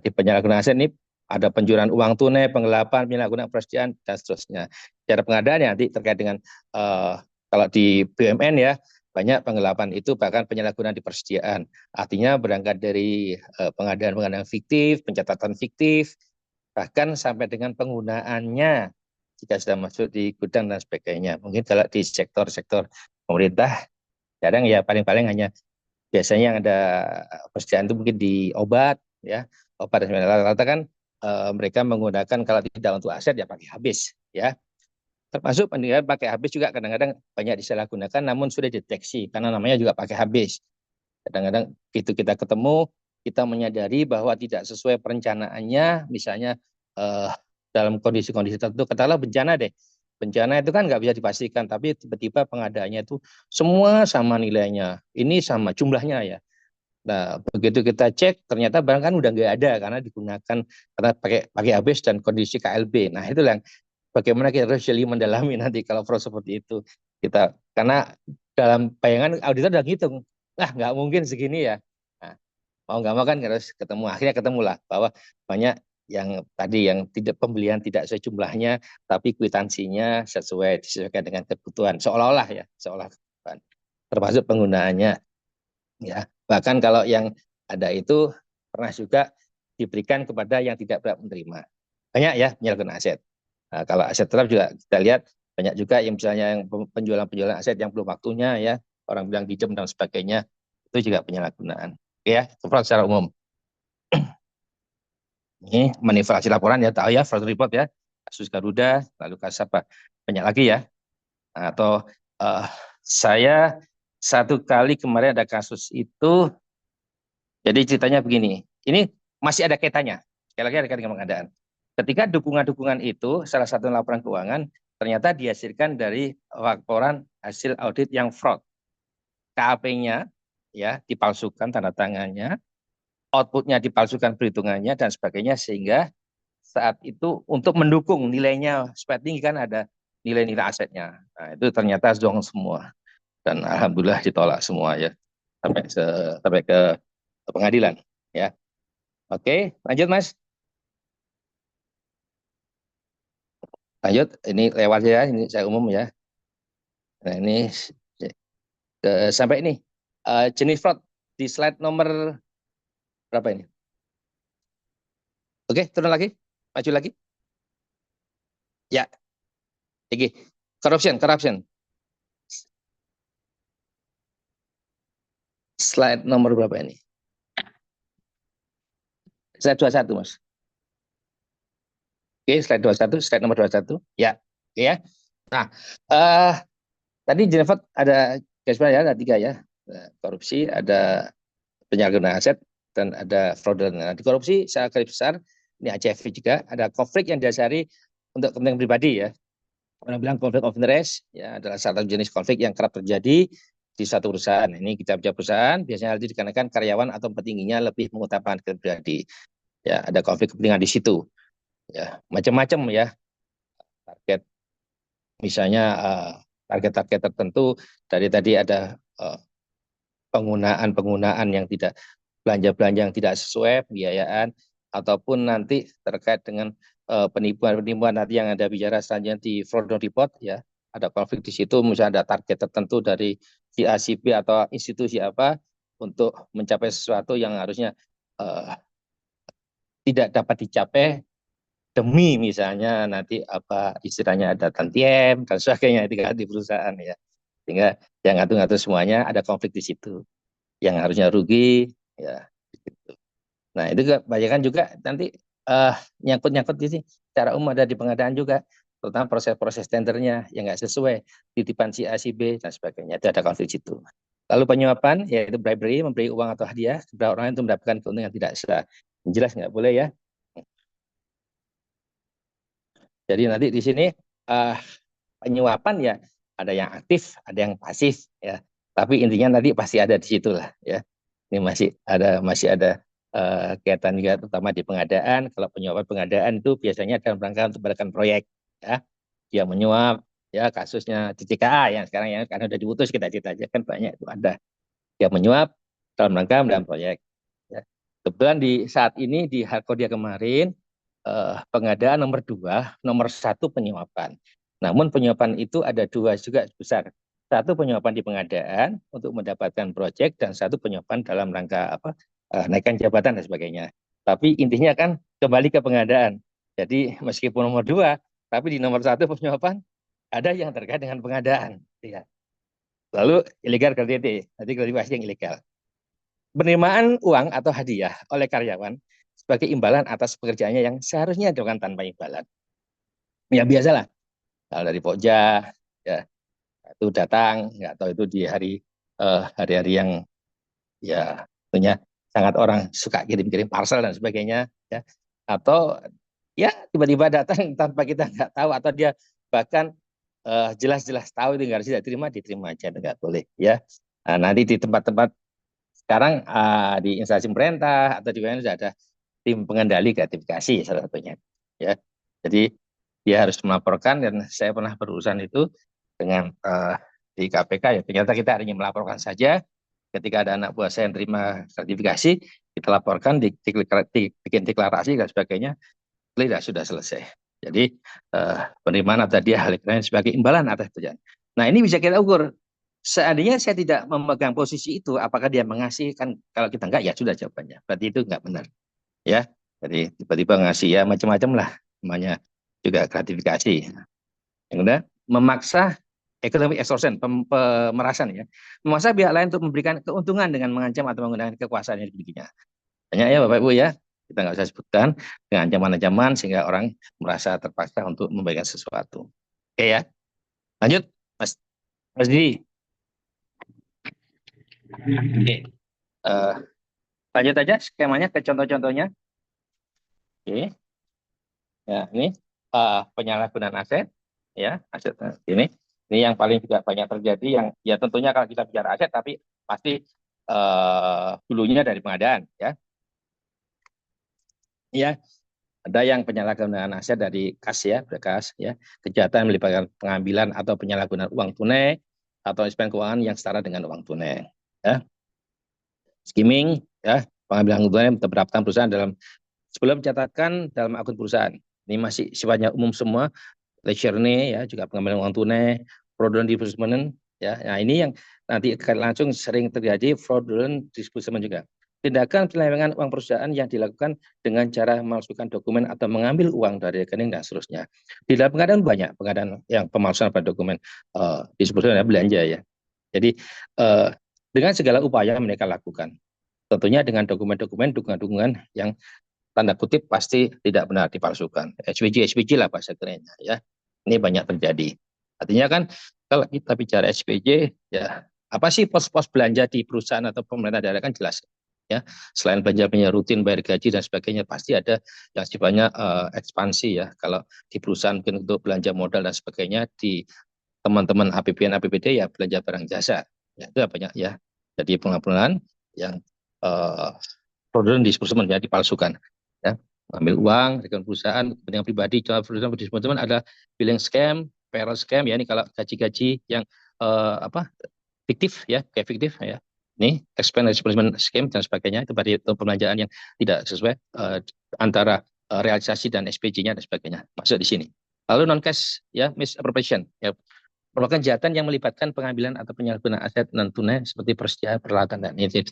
di penyalahgunaan aset ini ada pencurian uang tunai, penggelapan, penyalahgunaan persediaan dan seterusnya. Cara pengadaan ya nanti terkait dengan kalau di BUMN ya banyak penggelapan itu bahkan penyalahgunaan di persediaan. Artinya berangkat dari pengadaan fiktif, pencatatan fiktif, bahkan sampai dengan penggunaannya jika sudah masuk di gudang dan sebagainya. Mungkin kalau di sektor-sektor pemerintah kadang ya paling-paling hanya biasanya yang ada persediaan itu mungkin di obat ya, obat dan rata-rata kan mereka menggunakan kalau tidak untuk aset ya pakai habis ya. Termasuk pendidikan pakai habis juga kadang-kadang banyak disalahgunakan namun sudah deteksi karena namanya juga pakai habis. Kadang-kadang itu kita ketemu kita menyadari bahwa tidak sesuai perencanaannya misalnya dalam kondisi-kondisi tertentu katakanlah bencana deh. Bencana itu kan nggak bisa dipastikan tapi tiba-tiba pengadaannya itu semua sama nilainya. Ini sama jumlahnya ya. Nah, begitu kita cek ternyata barang kan udah nggak ada karena digunakan karena pakai habis dan kondisi KLB. Nah, itu yang bagaimana kita harus jeli mendalami nanti kalau fraud seperti itu. Kita karena dalam bayangan auditor udah ngitung, nggak mungkin segini ya. Nah, mau nggak mau kan harus ketemu. Akhirnya ketemulah bahwa banyak yang tadi yang tidak pembelian tidak sesuai jumlahnya, tapi kwitansinya disesuaikan dengan kebutuhan. Seolah-olah ya, seolah termasuk penggunaannya. Ya, bahkan kalau yang ada itu pernah juga diberikan kepada yang tidak berhak menerima. Banyak ya penyalahgunaan aset. Nah, kalau aset tetap juga kita lihat banyak juga yang misalnya yang penjualan aset yang belum waktunya ya, orang bilang dijem dan sebagainya, itu juga penyalahgunaan. Oke ya, fraud secara umum. Ini manipulasi laporan ya, tahu ya, fraud report ya, kasus Garuda, lalu kasus apa, banyak lagi ya. Nah, atau saya satu kali kemarin ada kasus itu, jadi ceritanya begini, ini masih ada kaitannya, sekali lagi ada kaitan dengan pengadaan. Ketika dukungan-dukungan itu, salah satu laporan keuangan, ternyata dihasilkan dari laporan hasil audit yang fraud. KAP-nya ya dipalsukan tanda tangannya, outputnya dipalsukan perhitungannya dan sebagainya, sehingga saat itu untuk mendukung nilainya supaya tinggi kan ada nilai-nilai asetnya. Nah, itu ternyata zong semua. Dan alhamdulillah ditolak semua ya sampai ke pengadilan ya. Oke, lanjut Mas. Lanjut, ini lewat ya, ini saya umum ya. Nah, ini Sampai ini jenis fraud di slide nomor berapa ini? Oke, turun lagi, maju lagi. Ya, lagi corruption. Slide nomor berapa ini? Slide 21, Mas. Oke, slide 21, slide nomor 21. Ya, oke ya. Nah, tadi jenis fraud ada ya, ada 3 ya. Korupsi, ada penyalahgunaan aset, dan ada fraudulent. Nah, di korupsi secara garis besar, ini ACFV juga, ada konflik yang didasari untuk kepentingan pribadi ya. Orang bilang konflik of interest ya adalah satu jenis konflik yang kerap terjadi di satu perusahaan. Ini kita bicara perusahaan, biasanya hal itu dikarenakan karyawan atau petingginya lebih mengutamakan kepentingan pribadi. Ya, ada konflik kepentingan di situ. Ya, macam-macam ya. Target misalnya target-target tertentu, dari tadi ada penggunaan yang tidak, belanja-belanja yang tidak sesuai, pembiayaan, ataupun nanti terkait dengan penipuan nanti yang ada bicara selanjutnya di fraud report ya, ada konflik di situ, misalnya ada target tertentu dari si A, si B atau institusi apa untuk mencapai sesuatu yang harusnya tidak dapat dicapai demi misalnya nanti apa istilahnya ada tantiem dan sebagainya di perusahaan ya, sehingga yang ngatur-ngatur semuanya ada konflik di situ, yang harusnya rugi ya. Nah, itu kebanyakan juga nanti nyangkut-nyangkut di sini. Secara umum ada di pengadaan juga, terutama proses-proses tendernya yang nggak sesuai, titipan si A, si B, dan sebagainya. Itu ada konflik situ. Lalu penyuapan, yaitu bribery, memberi uang atau hadiah kepada orang itu mendapatkan keuntungan yang tidak sah. Jelas nggak boleh ya. Jadi nanti di sini penyuapan ya ada yang aktif, ada yang pasif ya. Tapi intinya nanti pasti ada di situ lah ya. Ini masih ada kegiatan juga terutama di pengadaan. Kalau penyuapan pengadaan itu biasanya dalam rangka untuk mendapatkan proyek ya. Dia menyuap ya, kasusnya di TKA yang sekarang yang karena sudah diputus kita cerita aja kan banyak itu ada. Dia menyuap dalam rangka mendapatkan proyek ya. Kebetulan di saat ini di Harkodia kemarin pengadaan nomor 2, nomor 1 penyuapan. Namun penyuapan itu ada 2 juga besar. Satu penyuapan di pengadaan untuk mendapatkan proyek, dan satu penyuapan dalam rangka apa naikkan jabatan dan sebagainya. Tapi intinya kan kembali ke pengadaan. Jadi meskipun nomor 2, tapi di nomor 1 penyuapan ada yang terkait dengan pengadaan. Ya. Lalu illegal gratuity, nanti gratifikasi yang ilegal. Penerimaan uang atau hadiah oleh karyawan sebagai imbalan atas pekerjaannya yang seharusnya dilakukan tanpa imbalan. Ya biasalah, kalau dari Pokja ya itu datang, nggak tahu itu di hari-hari yang ya tentunya sangat orang suka kirim-kirim parcel dan sebagainya ya, atau ya tiba-tiba datang tanpa kita nggak tahu, atau dia bahkan jelas-jelas tahu itu nggak tidak diterima aja, nggak boleh ya. Nah, nanti di tempat-tempat sekarang di instansi pemerintah atau di mana sudah ada tim pengendali gratifikasi salah satunya ya. Jadi dia harus melaporkan, dan saya pernah berurusan itu dengan di KPK ya, ternyata kita hanya melaporkan saja. Ketika ada anak buah saya yang terima gratifikasi, kita laporkan, bikin deklarasi dan sebagainya, sudah selesai. Jadi penerimaan atau dia hal lain sebagai imbalan atas kerjaan. Nah, ini bisa kita ukur. Seandainya saya tidak memegang posisi itu, apakah dia mengasih? Kan kalau kita enggak, ya sudah jawabannya. Berarti itu enggak benar. Ya, jadi tiba-tiba ngasih ya macam-macam lah, namanya juga gratifikasi. Yang kedua, memaksa economic extortion, pemerasan ya. Memaksa pihak lain untuk memberikan keuntungan dengan mengancam atau menggunakan kekuasaan yang dimilikinya. Banyak ya Bapak Ibu ya, kita nggak usah sebutkan dengan ancaman-ancaman sehingga orang merasa terpaksa untuk memberikan sesuatu. Oke ya, lanjut Mas Didi. Oke, lanjut aja skemanya ke contoh-contohnya. Oke, ya ini penyalahgunaan aset, ya aset ini yang paling juga banyak terjadi, yang ya tentunya kalau kita bicara aset tapi pasti hulunya dari pengadaan ya. Ya, ada yang penyalahgunaan aset dari kas ya, berkas ya, kejahatan melibatkan pengambilan atau penyalahgunaan uang tunai atau instrumen keuangan yang setara dengan uang tunai. Ya. Skimming ya, pengambilan uang tunai pendapatan perusahaan sebelum mencatatkan dalam akun perusahaan. Ini masih sifatnya umum semua. Ledger ya, juga pengambilan uang tunai, fraudulent disbursement ya. Nah, ini yang nanti langsung sering terjadi fraudulent disbursement juga. Tindakan penyelewengan uang perusahaan yang dilakukan dengan cara memalsukan dokumen atau mengambil uang dari rekening dan seterusnya. Di dalam pengadaan banyak pengadaan yang pemalsuan pada dokumen disbursement belanja ya. Jadi dengan segala upaya mereka lakukan. Tentunya dengan dokumen-dokumen, dukungan-dukungan yang tanda kutip pasti tidak benar dipalsukan. SPJ lah bahasa kerennya ya. Ini banyak terjadi. Artinya kan kalau kita bicara SPJ ya apa sih pos-pos belanja di perusahaan atau pemerintah daerah kan jelas ya. Selain belanja rutin bayar gaji dan sebagainya pasti ada yang sifatnya ekspansi ya. Kalau di perusahaan mungkin untuk belanja modal dan sebagainya, di teman-teman APBN APBD ya belanja barang jasa. Ya itu banyak ya. Jadi pengambilan yang fraudulent disbursement ya dipalsukan ya, ambil uang rekening perusahaan kepentingan pribadi. Contoh fraudulent disbursement ada billing scam, payroll scam ya, ini kalau gaji-gaji yang fiktif ya, kayak fiktif ya. Ini expense disbursement scheme dan sebagainya itu berarti pembelanjaan yang tidak sesuai antara realisasi dan SPJ-nya dan sebagainya masuk di sini. Lalu non cash ya, misappropriation ya, merupakan kejahatan yang melibatkan pengambilan atau penyalahgunaan aset non tunai seperti persediaan peralatan dan ini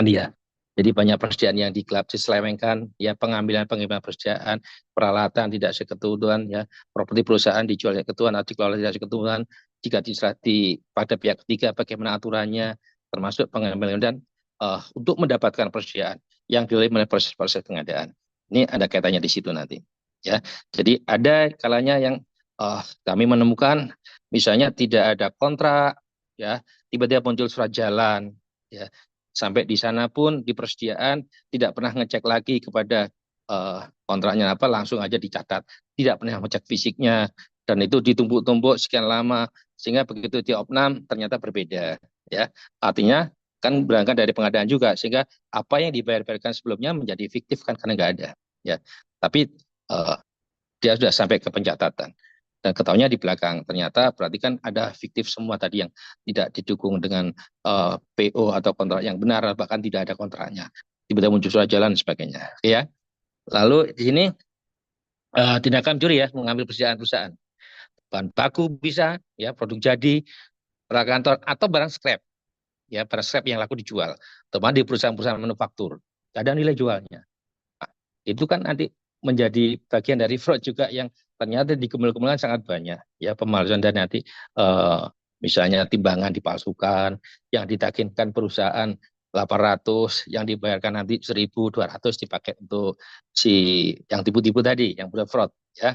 dia. Jadi banyak persediaan yang diselewengkan, ya pengambilan persediaan, peralatan tidak seketentuan, ya properti perusahaan dijual seketentuan atau dikelola tidak seketentuan, jika diserah pada pihak ketiga bagaimana aturannya, termasuk pengambilan dan untuk mendapatkan persediaan yang dilalui oleh proses-proses pengadaan. Ini ada kaitannya di situ nanti. Ya, jadi ada kalanya yang kami menemukan, misalnya tidak ada kontrak, ya tiba-tiba muncul surat jalan, ya. Sampai di sana pun di persediaan tidak pernah ngecek lagi kepada kontraknya apa, langsung aja dicatat, tidak pernah ngecek fisiknya, dan itu ditumpuk-tumpuk sekian lama sehingga begitu di opnam ternyata berbeda ya. Artinya kan berangkat dari pengadaan juga sehingga apa yang dibayar-bayarkan sebelumnya menjadi fiktif kan karena nggak ada ya. Tapi dia sudah sampai ke pencatatan. Dan ketahuinya di belakang ternyata berarti kan ada fiktif semua tadi yang tidak didukung dengan PO atau kontrak yang benar, bahkan tidak ada kontraknya, tiba-tiba muncul surat jalan dan sebagainya ya. Lalu di sini tindakan mencuri ya, mengambil persediaan perusahaan, bahan baku bisa ya, produk jadi, peralatan kantor atau barang scrap ya, barang scrap yang laku dijual teman di perusahaan-perusahaan manufaktur tidak ada nilai jualnya. Nah, itu kan nanti menjadi bagian dari fraud juga yang ternyata di kemudian sangat banyak ya, pemalsuan. Dan nanti misalnya timbangan dipalsukan, yang ditaginkan perusahaan 800 yang dibayarkan nanti 1.200 dipakai untuk si yang tipu-tipu tadi, yang sudah fraud ya.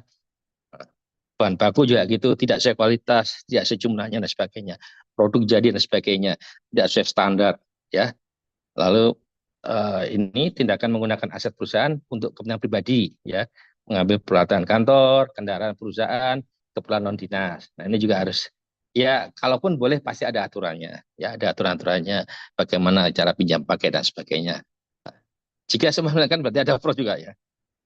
Bahan baku juga gitu, tidak sesuai kualitas, tidak sejumlahnya dan sebagainya, produk jadi dan sebagainya tidak sesuai standar ya. Lalu ini tindakan menggunakan aset perusahaan untuk kepentingan pribadi ya, mengambil peralatan kantor, kendaraan perusahaan, keperluan non dinas. Nah ini juga harus ya, kalaupun boleh pasti ada aturannya ya, ada aturan-aturannya bagaimana cara pinjam pakai dan sebagainya. Jika semuanya kan berarti ada fraud juga ya.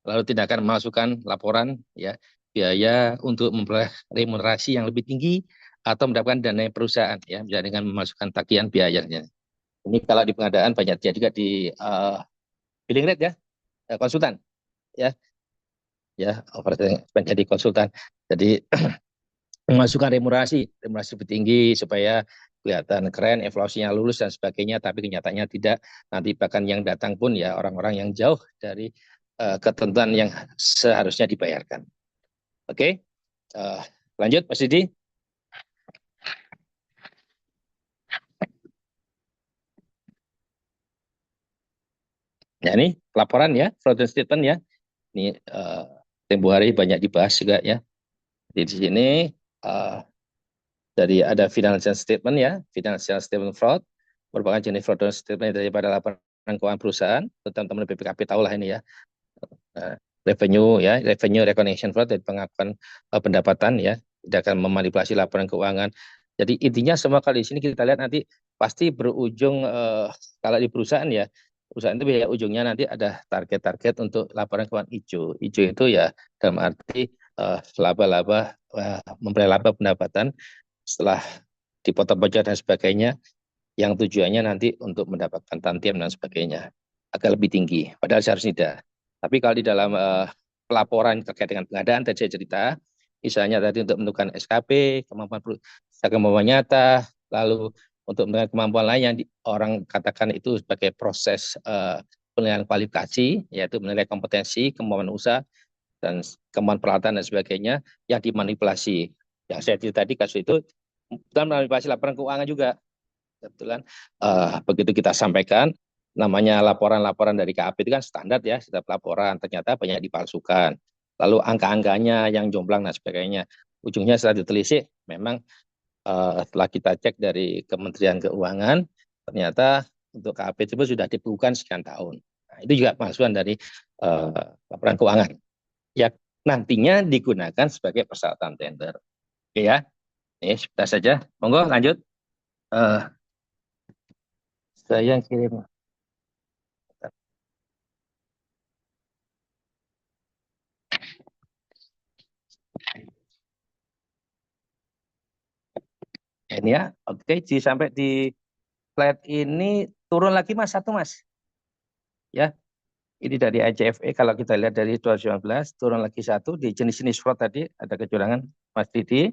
Lalu tindakan memasukkan laporan ya, biaya untuk memperoleh remunerasi yang lebih tinggi atau mendapatkan dana perusahaan ya, bisa dengan memasukkan tagihan biayanya. Ini kalau di pengadaan banyak juga di billing rate ya, konsultan ya, menjadi konsultan. Jadi memasukkan remunerasi lebih tinggi supaya kelihatan keren, evaluasinya lulus dan sebagainya, tapi kenyataannya tidak. Nanti bahkan yang datang pun ya orang-orang yang jauh dari ketentuan yang seharusnya dibayarkan. Oke, lanjut Pak Sidi. Ya ini laporan ya, fraudulent statement ya. Ini tempo hari banyak dibahas juga ya. Di sini dari ada financial statement ya, financial statement fraud merupakan jenis fraudulent statement daripada laporan keuangan perusahaan. Teman-teman BPKP tahu lah ini ya. Revenue ya, revenue recognition fraud dari pengakuan pendapatan ya, tidak akan memanipulasi laporan keuangan. Jadi intinya semua kali di sini kita lihat nanti pasti berujung kalau di perusahaan ya, perusahaan itu ya ujungnya nanti ada target-target untuk laporan keuangan hijau. Hijau itu ya dalam arti laba-laba, memperoleh laba pendapatan setelah dipotong pajak dan sebagainya, yang tujuannya nanti untuk mendapatkan tantiam dan sebagainya agak lebih tinggi. Padahal seharusnya tidak. Tapi kalau di dalam pelaporan terkait dengan pengadaan tadi saya cerita, misalnya tadi untuk menentukan SKP, kemampuan nyata, lalu untuk mendengar kemampuan lain yang orang katakan itu sebagai proses penilaian kualifikasi, yaitu menilai kompetensi, kemampuan usaha, dan kemampuan peralatan dan sebagainya yang dimanipulasi. Yang saya cerita tadi kasus itu kita manipulasi laporan keuangan juga. Kebetulan begitu kita sampaikan, namanya laporan-laporan dari KAP itu kan standar ya, setiap laporan ternyata banyak dipalsukan. Lalu angka-angkanya yang jomplang dan sebagainya. Ujungnya setelah ditelisik, memang setelah kita cek dari Kementerian Keuangan, ternyata untuk KAP tersebut sudah dibekukan sekian tahun. Nah, itu juga masukan dari laporan keuangan. Ya, nantinya digunakan sebagai persyaratan tender. Oke ya, ini sebentar saja. Monggo lanjut. Saya kirim. Ini ya, oke, sampai di slide ini turun lagi Mas, satu Mas. Ya, ini dari ICFE kalau kita lihat dari 2019 turun lagi satu di jenis-jenis fraud tadi ada kecurangan Mas Didi.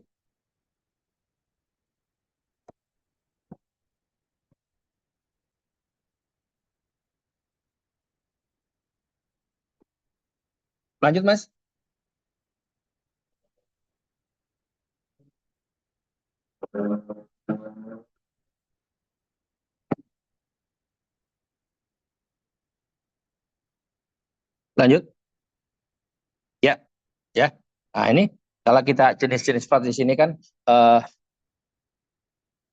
Lanjut Mas. Lanjut. Ya, ya. Nah, ini kalau kita jenis-jenis fraud di sini kan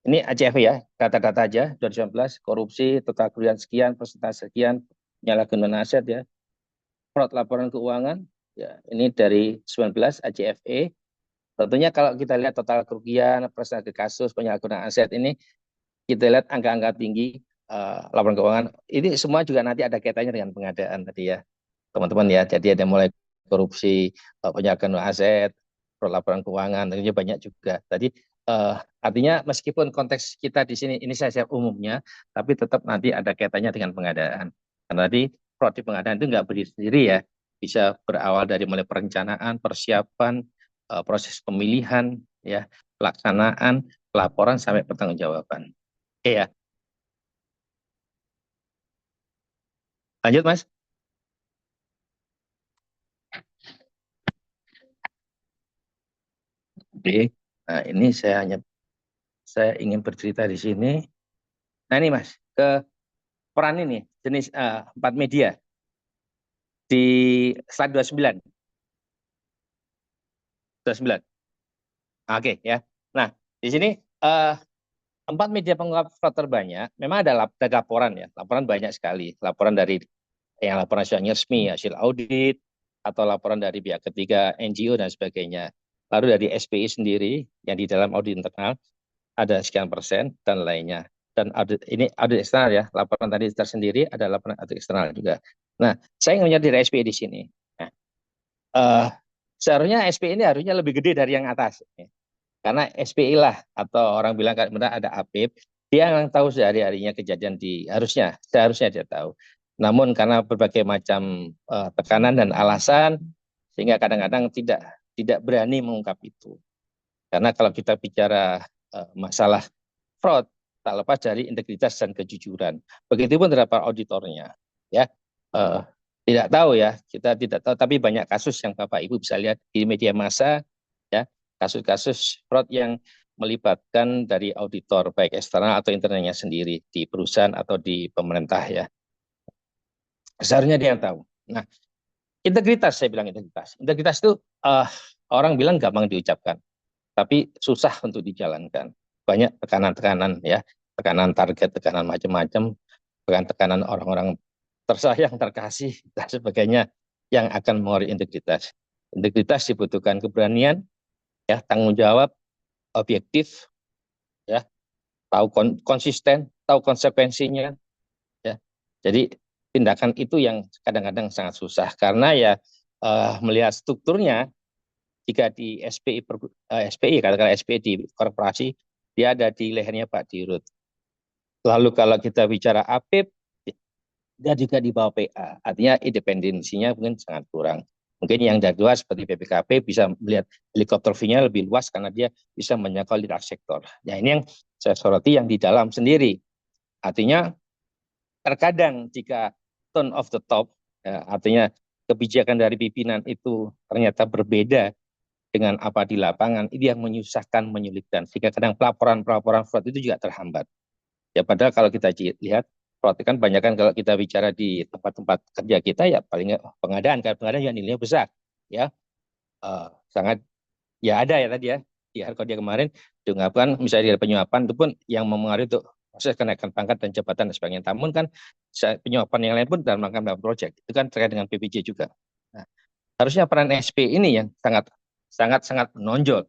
ini ACF ya, data-data aja 2019 korupsi, total kerugian sekian, persentase sekian, penyalahgunaan aset ya. Fraud laporan keuangan ya, ini dari 19 ACFE. Tentunya kalau kita lihat total kerugian, persentase kasus, penyalahgunaan aset ini kita lihat angka-angka tinggi laporan keuangan. Ini semua juga nanti ada kaitannya dengan pengadaan tadi ya, teman-teman ya. Jadi ada mulai korupsi, penyalahgunaan aset, laporan keuangan, tentunya banyak juga. Tadi artinya meskipun konteks kita di sini ini saya umumnya, tapi tetap nanti ada kaitannya dengan pengadaan. Karena tadi fraud di pengadaan itu nggak berdiri sendiri ya, bisa berawal dari mulai perencanaan, persiapan, proses pemilihan, ya, pelaksanaan, pelaporan sampai pertanggungjawaban. Oke ya, lanjut Mas. Oke, nah ini saya ingin bercerita di sini. Nah ini Mas, ke peran ini jenis 4 media di slide 29. 29. Oke ya. Nah, di sini 4 media pengungkap fraud terbanyak memang ada laporan ya. Laporan banyak sekali. Laporan dari yang laporan resmi, hasil audit, atau laporan dari pihak ketiga, NGO dan sebagainya. Lalu dari SPI sendiri yang di dalam audit internal ada sekian persen dan lainnya. Dan audit ini audit eksternal ya, laporan tadi tersendiri ada laporan audit eksternal juga. Nah, saya ingin dari SPI di sini. Nah, seharusnya SPI ini harusnya lebih gede dari yang atas. Karena SPI lah, atau orang bilang benar ada APIP, dia yang tahu sehari-harinya kejadian seharusnya dia tahu. Namun karena berbagai macam tekanan dan alasan, sehingga kadang-kadang tidak berani mengungkap itu. Karena kalau kita bicara masalah fraud, tak lepas dari integritas dan kejujuran. Begitupun terhadap auditornya, ya. Tidak tahu ya, kita tidak tahu, tapi banyak kasus yang Bapak Ibu bisa lihat di media massa, ya, kasus-kasus fraud yang melibatkan dari auditor baik eksternal atau internalnya sendiri di perusahaan atau di pemerintah ya. Seharusnya dia yang tahu. Nah, integritas, saya bilang integritas. Integritas itu orang bilang gampang diucapkan, tapi susah untuk dijalankan. Banyak tekanan-tekanan ya, tekanan target, tekanan macam-macam, tekanan orang-orang tersayang, terkasih, dan sebagainya yang akan mengotori integritas. Integritas dibutuhkan keberanian, ya, tanggung jawab, objektif, ya, tahu konsisten, tahu konsekuensinya, ya. Jadi tindakan itu yang kadang-kadang sangat susah karena ya melihat strukturnya. Jika di SPI, katakanlah SPI di korporasi, dia ada di lehernya Pak Dirut. Lalu kalau kita bicara APIP, dia juga di bawah PA. Artinya independensinya mungkin sangat kurang. Mungkin yang dari luar seperti BPKP bisa melihat helikopter view-nya lebih luas karena dia bisa menjangkau lintas sektor. Nah, ini yang saya soroti yang di dalam sendiri. Artinya terkadang jika tone of the top, ya, artinya kebijakan dari pimpinan itu ternyata berbeda dengan apa di lapangan, itu yang menyusahkan, menyulitkan. Sehingga kadang pelaporan fraud itu juga terhambat. Ya padahal kalau kita lihat, fraud kan banyak kan kalau kita bicara di tempat-tempat kerja kita ya paling pengadaan, kan pengadaan yang nilainya besar. Ya, sangat ya ada ya tadi ya di Harkodia kemarin diungkapkan misalnya dari penyuapan itu pun yang mempengaruhi untuk proses kenaikan pangkat dan jabatan dan sebagainya. Namun kan penyuapan yang lain pun dalam rangka dalam proyek itu kan terkait dengan PPJ juga. Nah, harusnya peran SP ini yang sangat sangat sangat menonjol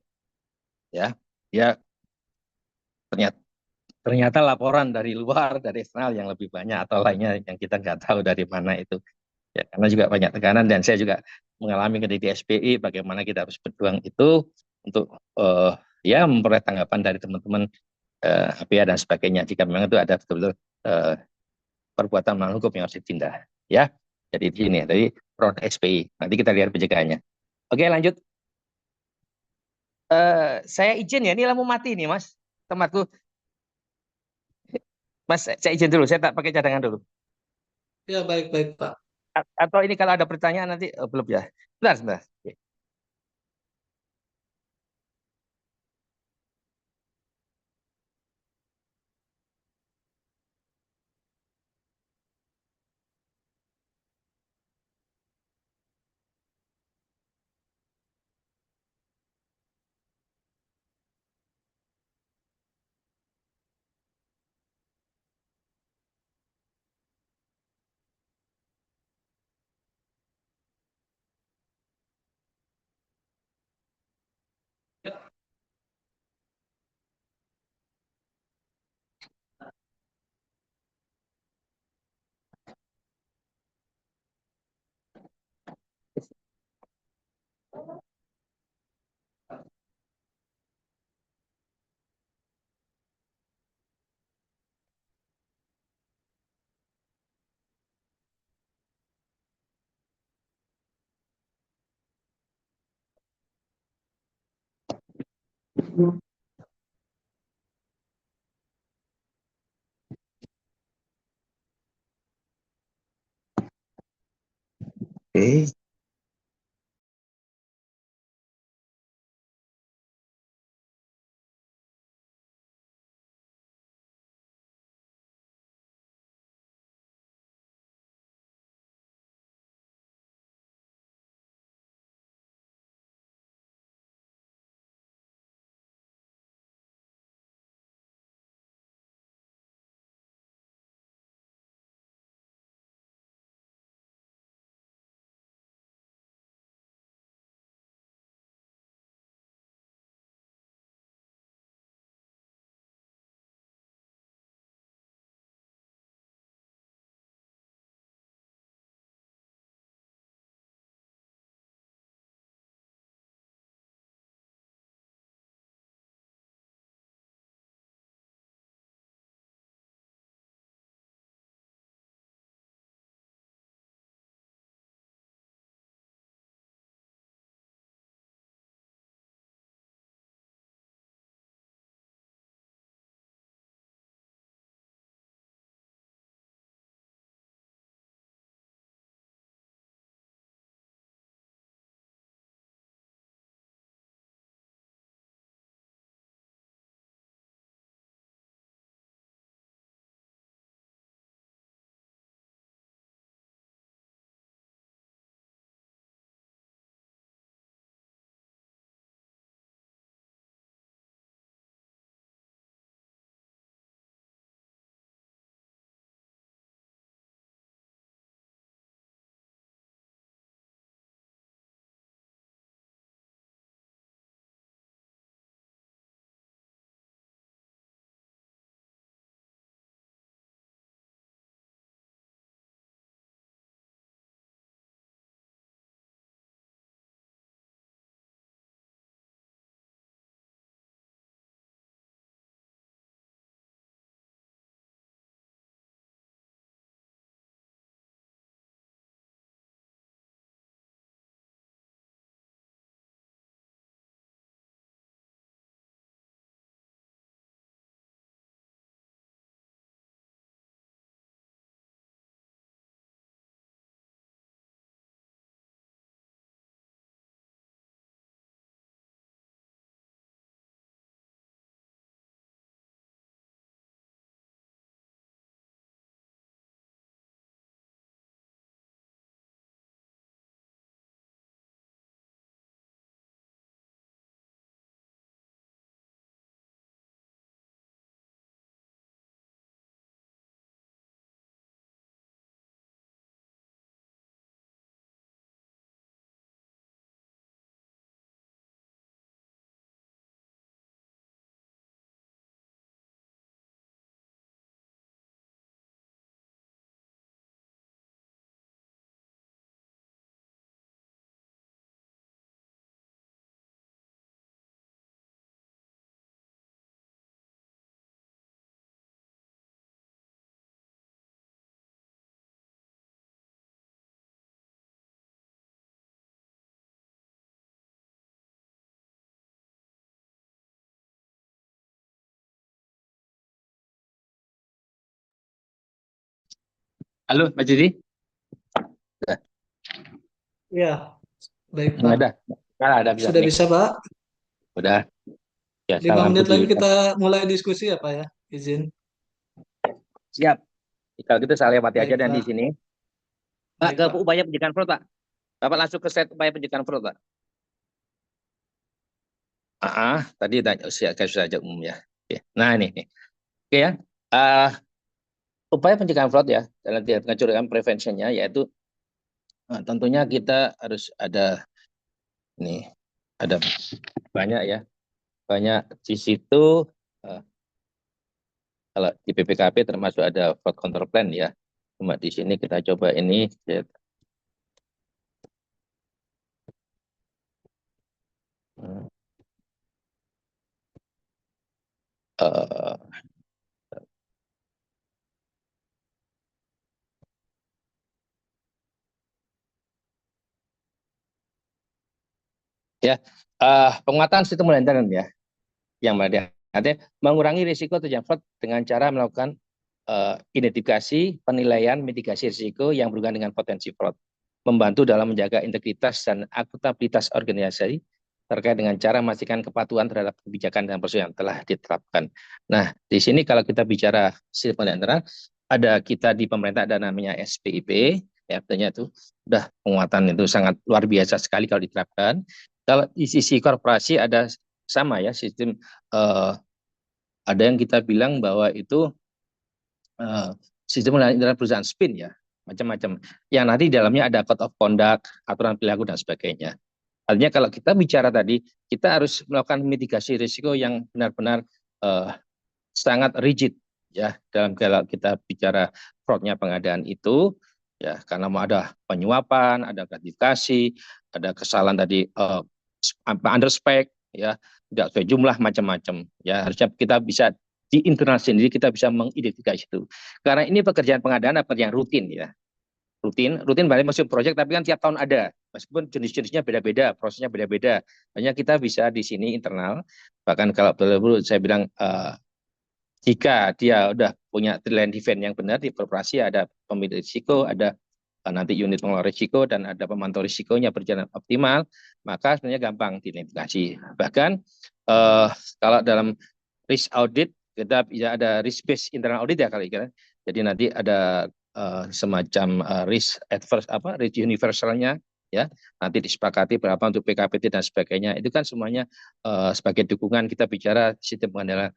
ya. Ya ternyata ternyata laporan dari luar dari eksternal yang lebih banyak atau lainnya yang kita nggak tahu dari mana itu. Ya, karena juga banyak tekanan dan saya juga mengalami ketika di SPI bagaimana kita harus berjuang itu untuk ya memperoleh tanggapan dari teman-teman APA dan sebagainya jika memang itu ada betul-betul perbuatan melawan hukum yang harus ditindak. Ya, jadi di sini dari front SPI. Nanti kita lihat pencegahannya. Oke, lanjut. Saya izin ya, ini lampu mati nih Mas, tempatku. Mas, saya izin dulu, saya tak pakai cadangan dulu. Ya, baik-baik, Pak. Atau ini kalau ada pertanyaan nanti belum ya. Sebentar, sebentar. Oke. Halo, Mas Didi? Udah. Ya, baik Pak. Ada. Nah, ada bisa Sudah nih. bisa Pak. Udah. Ya, 5 menit lagi Budi. kita mulai diskusi ya Pak ya. Izin. Siap. Kalau gitu saya lewati aja Baik dan di Pak. sini. Pak, Baik ke Pak. upaya pencegahan fraud, Pak. Bapak langsung ke set upaya pencegahan fraud, Pak. Tadi saya sudah aja umum ya. Oke. Nah, ini nih. Oke ya. Ah, upaya pencegahan fraud ya, dalam pencegahan preventionnya yaitu tentunya kita harus ada ini, ada banyak ya, banyak di situ. eh, Kalau di BPKP termasuk ada fraud control plan ya. Cuma di sini kita coba ini. Ya, eh, ya, penguatan sistem monitoring ya, yang mana artinya mengurangi risiko terjadi fraud dengan cara melakukan identifikasi, penilaian, mitigasi risiko yang berhubungan dengan potensi fraud, membantu dalam menjaga integritas dan akuntabilitas organisasi terkait dengan cara memastikan kepatuhan terhadap kebijakan dan prosedur yang telah diterapkan. Nah, di sini kalau kita bicara sistem monitoring, ada kita di pemerintah ada namanya SPIP, ya artinya itu sudah penguatan itu sangat luar biasa sekali kalau diterapkan. Kalau di sisi korporasi ada sama ya sistem, ada yang kita bilang bahwa itu sistem dalam perusahaan spin ya, macam-macam. Yang nanti di dalamnya ada code of conduct, aturan perilaku dan sebagainya. Artinya kalau kita bicara tadi, kita harus melakukan mitigasi risiko yang benar-benar uh, sangat rigid ya dalam kalau kita bicara fraudnya pengadaan itu ya, karena mau ada penyuapan, ada gratifikasi, ada kesalahan tadi under spec ya, tidak sesuai jumlah macam-macam ya, harusnya kita bisa di internal sendiri kita bisa mengidentifikasi itu, karena ini pekerjaan pengadaan apa yang rutin ya, rutin balik masuk proyek tapi kan tiap tahun ada meskipun jenis-jenisnya beda-beda, prosesnya beda-beda, hanya kita bisa di sini internal. Bahkan kalau perlu saya bilang jika dia udah punya trial event yang benar di korporasi, ada pemilik risiko, ada nanti unit pengelola risiko, dan ada pemantau risikonya berjalan optimal, maka sebenarnya gampang diidentifikasi. Bahkan kalau dalam risk audit, kita bisa ada risk based internal audit ya kali kira. Jadi nanti ada semacam risk adverse risk universalnya ya, nanti disepakati berapa untuk PKPT dan sebagainya. Itu kan semuanya sebagai dukungan kita bicara sistem pengendalian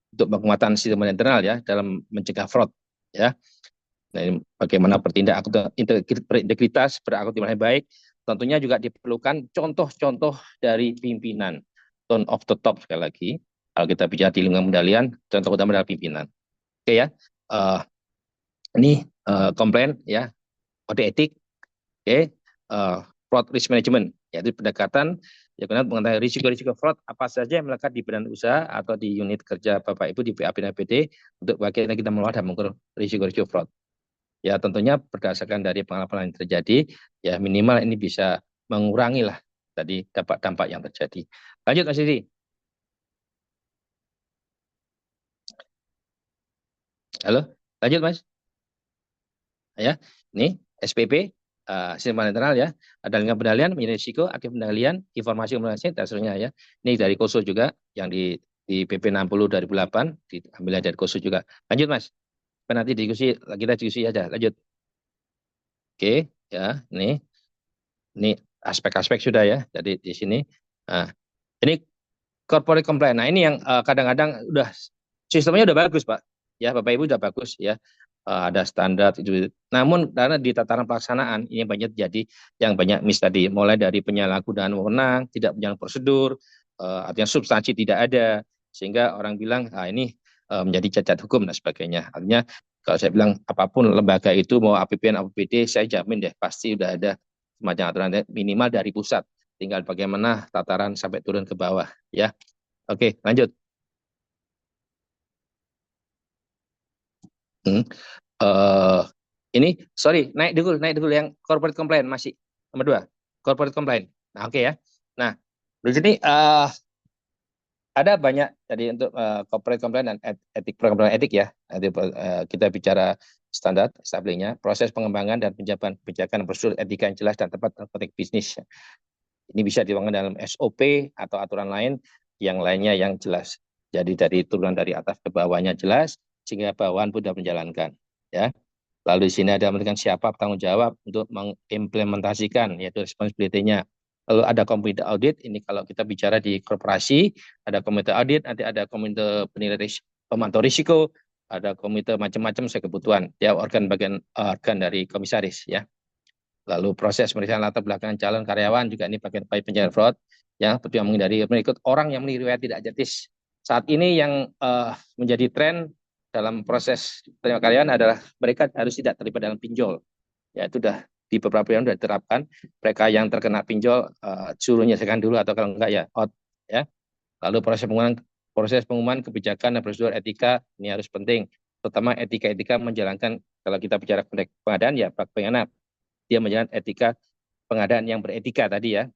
untuk penguatan sistem internal ya dalam mencegah fraud ya. Nah, ini bagaimana bertindak berintegritas, berakuntabel yang baik. Tentunya juga diperlukan contoh-contoh dari pimpinan, tone of the top sekali lagi. Kalau kita bicara di lingkungan pengendalian, contoh utama adalah pimpinan. Oke ya, ini komplain ya, kode etik, oke, fraud risk management, yaitu pendekatan ya mengenai risiko-risiko fraud apa saja yang melekat di badan usaha atau di unit kerja Bapak Ibu di PAP dan APD untuk bagaimana kita mengelola dan mengukur risiko-risiko fraud. Ya tentunya berdasarkan dari pengalaman yang terjadi, ya minimal ini bisa mengurangi lah tadi dampak-dampak yang terjadi. Lanjut Mas Didi. Halo, lanjut Mas. Ya, ini SPP, sistem internal ya, ada lingkungan pengendalian, mengenai risiko, aktif pengendalian, informasi komunikasi, dan seterusnya ya. Ini dari KOSO juga, yang di PP 60 2008, diambil dari KOSO juga. Lanjut Mas, nanti kita diskusi aja, lanjut. Oke, ya, ini aspek-aspek sudah ya, jadi di sini. Nah, ini corporate compliance. Nah, ini yang kadang-kadang udah sistemnya udah bagus, Pak. Ya, Bapak Ibu udah bagus ya. Ada standar itu. Namun karena di tataran pelaksanaan ini banyak jadi yang banyak miss tadi, mulai dari penyalahgunaan wewenang, tidak menjalankan prosedur, artinya substansi tidak ada, sehingga orang bilang ini menjadi cacat hukum dan sebagainya. Artinya kalau saya bilang apapun lembaga itu mau APBN, APBD, saya jamin deh pasti udah ada semacam aturan minimal dari pusat. Tinggal bagaimana tataran sampai turun ke bawah ya. Oke, lanjut. Hmm. Uh, ini sorry, naik dulu yang corporate complaint masih nomor 2, corporate complaint. Nah, oke ya. Nah, di sini ada banyak tadi untuk corporate complaint dan etik, program etik ya. Nanti kita bicara standar establishnya, proses pengembangan dan penjabaran kebijakan prosedur etika yang jelas dan tepat dalam konteks bisnis. Ini bisa dibangun dalam SOP atau aturan lain yang lainnya yang jelas. Jadi dari turunan dari atas ke bawahnya jelas, sehingga bawahan mudah menjalankan. Ya. Lalu di sini ada menentukan siapa bertanggung jawab untuk mengimplementasikan, yaitu responsibility-nya. Lalu ada komite audit, ini kalau kita bicara di korporasi, ada komite audit, nanti ada komite penilai pemantau risiko, ada komite macam-macam sesuai kebutuhan. Dia organ dari komisaris, ya. Lalu proses pemeriksaan latar belakang calon karyawan juga ini bagian pencegahan fraud, ya, yang menghindari mengikut orang yang memiliki riwayat tidak etis. Saat ini yang menjadi tren dalam proses penerimaan karyawan adalah mereka harus tidak terlibat dalam pinjol. Ya, itu sudah di beberapa yang sudah diterapkan. Mereka yang terkena pinjol suruh menyelesaikan dulu atau kalau enggak ya out, ya. Lalu proses pengumuman kebijakan dan prosedur etika ini harus penting, terutama etika menjalankan, kalau kita bicara pengadaan ya bagaimana dia menjalankan etika pengadaan yang beretika tadi, ya.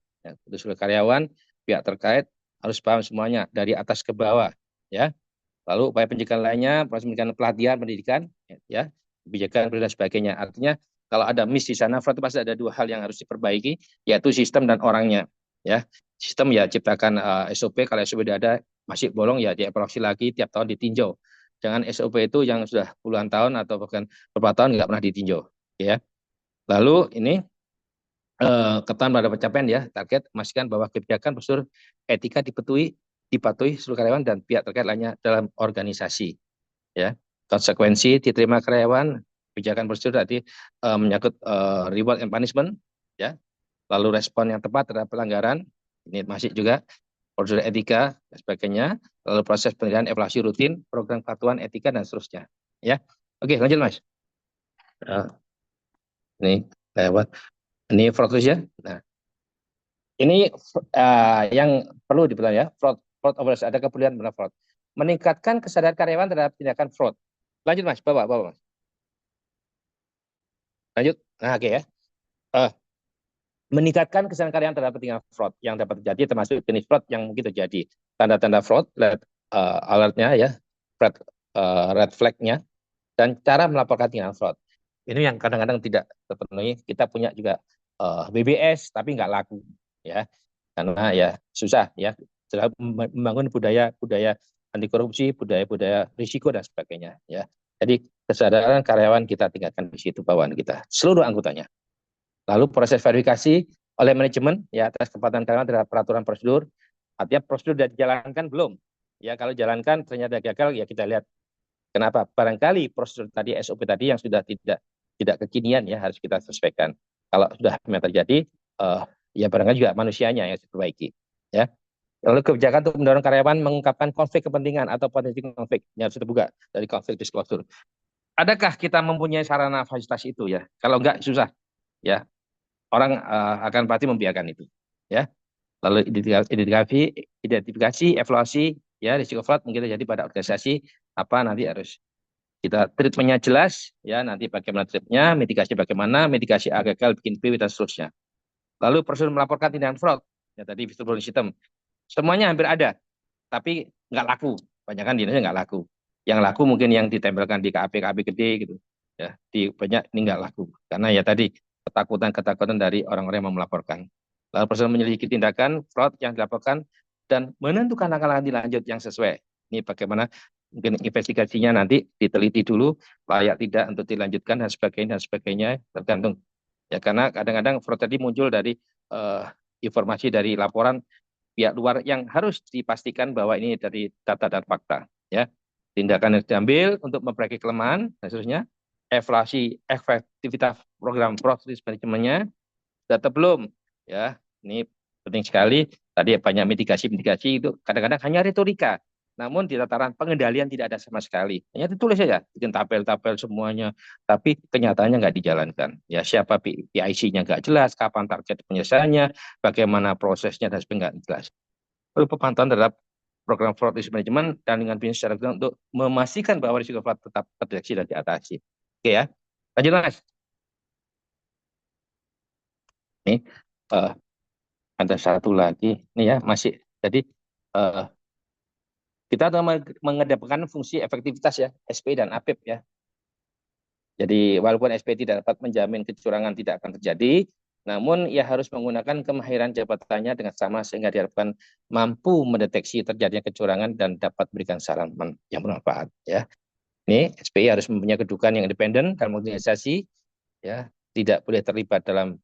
Untuk seluruh karyawan, pihak terkait harus paham semuanya dari atas ke bawah, ya. Lalu upaya pencegahan lainnya, proses pelatihan pendidikan, ya, kebijakan dan sebagainya. Artinya kalau ada miss di sana, fraud pasti ada dua hal yang harus diperbaiki, yaitu sistem dan orangnya, ya. Sistem ya ciptakan SOP, kalau SOP sudah ada masih bolong ya dievaluasi lagi tiap tahun ditinjau. Jangan SOP itu yang sudah puluhan tahun atau bahkan beberapa tahun nggak pernah ditinjau, ya. Lalu ini ketentuan pada pencapaian ya target, memastikan bahwa kebijakan prosedur etika dipatuhi seluruh karyawan dan pihak terkait lainnya dalam organisasi, ya. Konsekuensi diterima karyawan, kebijakan prosedur tadi menyangkut reward and punishment, ya. Lalu respon yang tepat terhadap pelanggaran, ini masih juga prosedur etika dan sebagainya. Lalu proses penilaian evaluasi rutin, program kepatuhan etika dan seterusnya, ya. Oke, lanjut Mas. Ini lewat. Ini fraud ya. Nah, ini yang perlu diperhatikan ya, fraud operasi, ada keperluan benar fraud. Meningkatkan kesadaran karyawan terhadap tindakan fraud. Lanjut Mas, bawa Mas. Lanjut. Nah, oke, ya. Meningkatkan kesadaran karyawan terhadap tindakan fraud yang dapat terjadi, termasuk jenis fraud yang mungkin terjadi. Tanda-tanda fraud, alertnya ya, red flag-nya, dan cara melaporkan tindakan fraud. Ini yang kadang-kadang tidak terpenuhi. Kita punya juga BBS tapi nggak laku, ya, karena ya susah ya membangun budaya anti korupsi, budaya risiko dan sebagainya, ya. Jadi kesadaran karyawan kita tingkatkan di situ bawahan kita seluruh anggotanya. Lalu proses verifikasi oleh manajemen ya atas kepatuhan karyawan terhadap peraturan prosedur. Artinya prosedur sudah dijalankan belum, ya. Kalau jalankan ternyata gagal ya kita lihat kenapa. Barangkali prosedur tadi, SOP tadi yang sudah tidak kekinian ya, harus kita sesuaikan. Kalau sudah terjadi, ya barangkali juga manusianya yang harus diperbaiki, ya. Lalu kebijakan untuk mendorong karyawan mengungkapkan konflik kepentingan atau potensi konflik yang harus terbuka dari konflik disclosure. Adakah kita mempunyai sarana fasilitas itu, ya? Kalau enggak susah, ya. Orang akan pasti membiarkan itu, ya. Lalu identifikasi, evaluasi, ya, risiko fraud mungkin terjadi pada organisasi apa nanti harus kita treatmentnya jelas, ya, nanti bagaimana treatmentnya, mitigasi A gagal, bikin B dan seterusnya. Lalu prosedur melaporkan tindakan fraud, ya tadi visible system, semuanya hampir ada, tapi nggak laku, banyak kan di Indonesia nggak laku. Yang laku mungkin yang ditempelkan di KAP gede gitu, ya, di banyak ini nggak laku, karena ya tadi ketakutan dari orang-orang yang mau melaporkan. Lalu proses menyelidiki tindakan fraud yang dilaporkan dan menentukan langkah-langkah lanjut yang sesuai. Ini bagaimana mungkin investigasinya nanti diteliti dulu layak tidak untuk dilanjutkan dan sebagainya tergantung, ya, karena kadang-kadang fraud tadi muncul dari informasi dari laporan pihak luar yang harus dipastikan bahwa ini dari data dan fakta, ya. Tindakan yang diambil untuk memperbaiki kelemahan dan seterusnya. Evaluasi efektivitas program fraud risk manajemennya data belum, ya. Ini penting sekali. Tadi banyak mitigasi itu kadang-kadang hanya retorika, namun di tataran pengendalian tidak ada sama sekali. Hanya ditulis saja, bikin tabel-tabel semuanya, tapi kenyataannya nggak dijalankan. Ya, siapa PIC-nya nggak jelas, kapan target penyelesaiannya, bagaimana prosesnya dan sebagainya nggak jelas. Lalu pemantauan terhadap program fraud risk management dan dengan bisnis secara untuk memastikan bahwa risiko fraud tetap terdeteksi dan diatasi. Oke, ya. Lanjut Mas. Ini ada satu lagi, nih ya, masih. Jadi kita mengedepankan fungsi efektivitas ya, SP dan APIP, ya. Jadi walaupun SP tidak dapat menjamin kecurangan tidak akan terjadi, namun ia harus menggunakan kemahiran jabatannya dengan sama sehingga diharapkan mampu mendeteksi terjadinya kecurangan dan dapat memberikan saran yang bermanfaat. Ya, ini SPI harus mempunyai kedudukan yang independen dalam organisasi, ya, tidak boleh terlibat dalam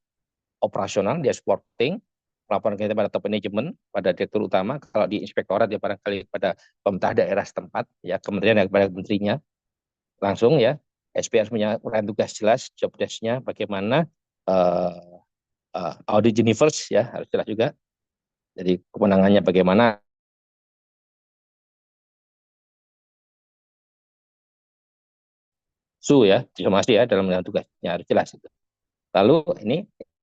operasional, dia supporting, melaporkan kita pada top manajemen, pada direktur utama, kalau di inspektorat dia barangkali pada pemerintah daerah setempat, ya, kementerian kepada menterinya langsung, ya. SP harus punya uraian tugas jelas, job desk-nya bagaimana, audit universe, ya, harus jelas juga. Jadi kewenangannya bagaimana, ya, diplomasi ya dalam menjalankan tugasnya harus jelas itu. Lalu ini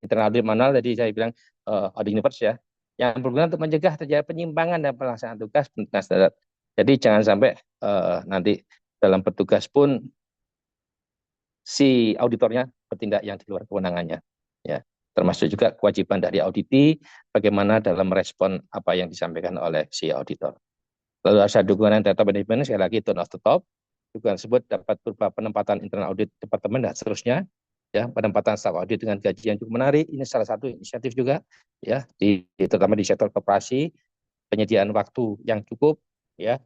internal audit manual tadi saya bilang audit universe, ya, yang berguna untuk mencegah terjadi penyimpangan dan pelaksanaan tugas penentuan standar. Jadi jangan sampai nanti dalam bertugas pun si auditornya bertindak yang di luar kewenangannya, ya. Termasuk juga kewajiban dari auditi bagaimana dalam merespon apa yang disampaikan oleh si auditor. Lalu ada dukungan data manajemen, sekali lagi tone of the top. Dukungan tersebut dapat berupa penempatan internal audit departemen dan seterusnya, ya, penempatan staf audit dengan gaji yang cukup menarik. Ini salah satu inisiatif juga, ya, terutama di sektor koperasi, penyediaan waktu yang cukup, ya,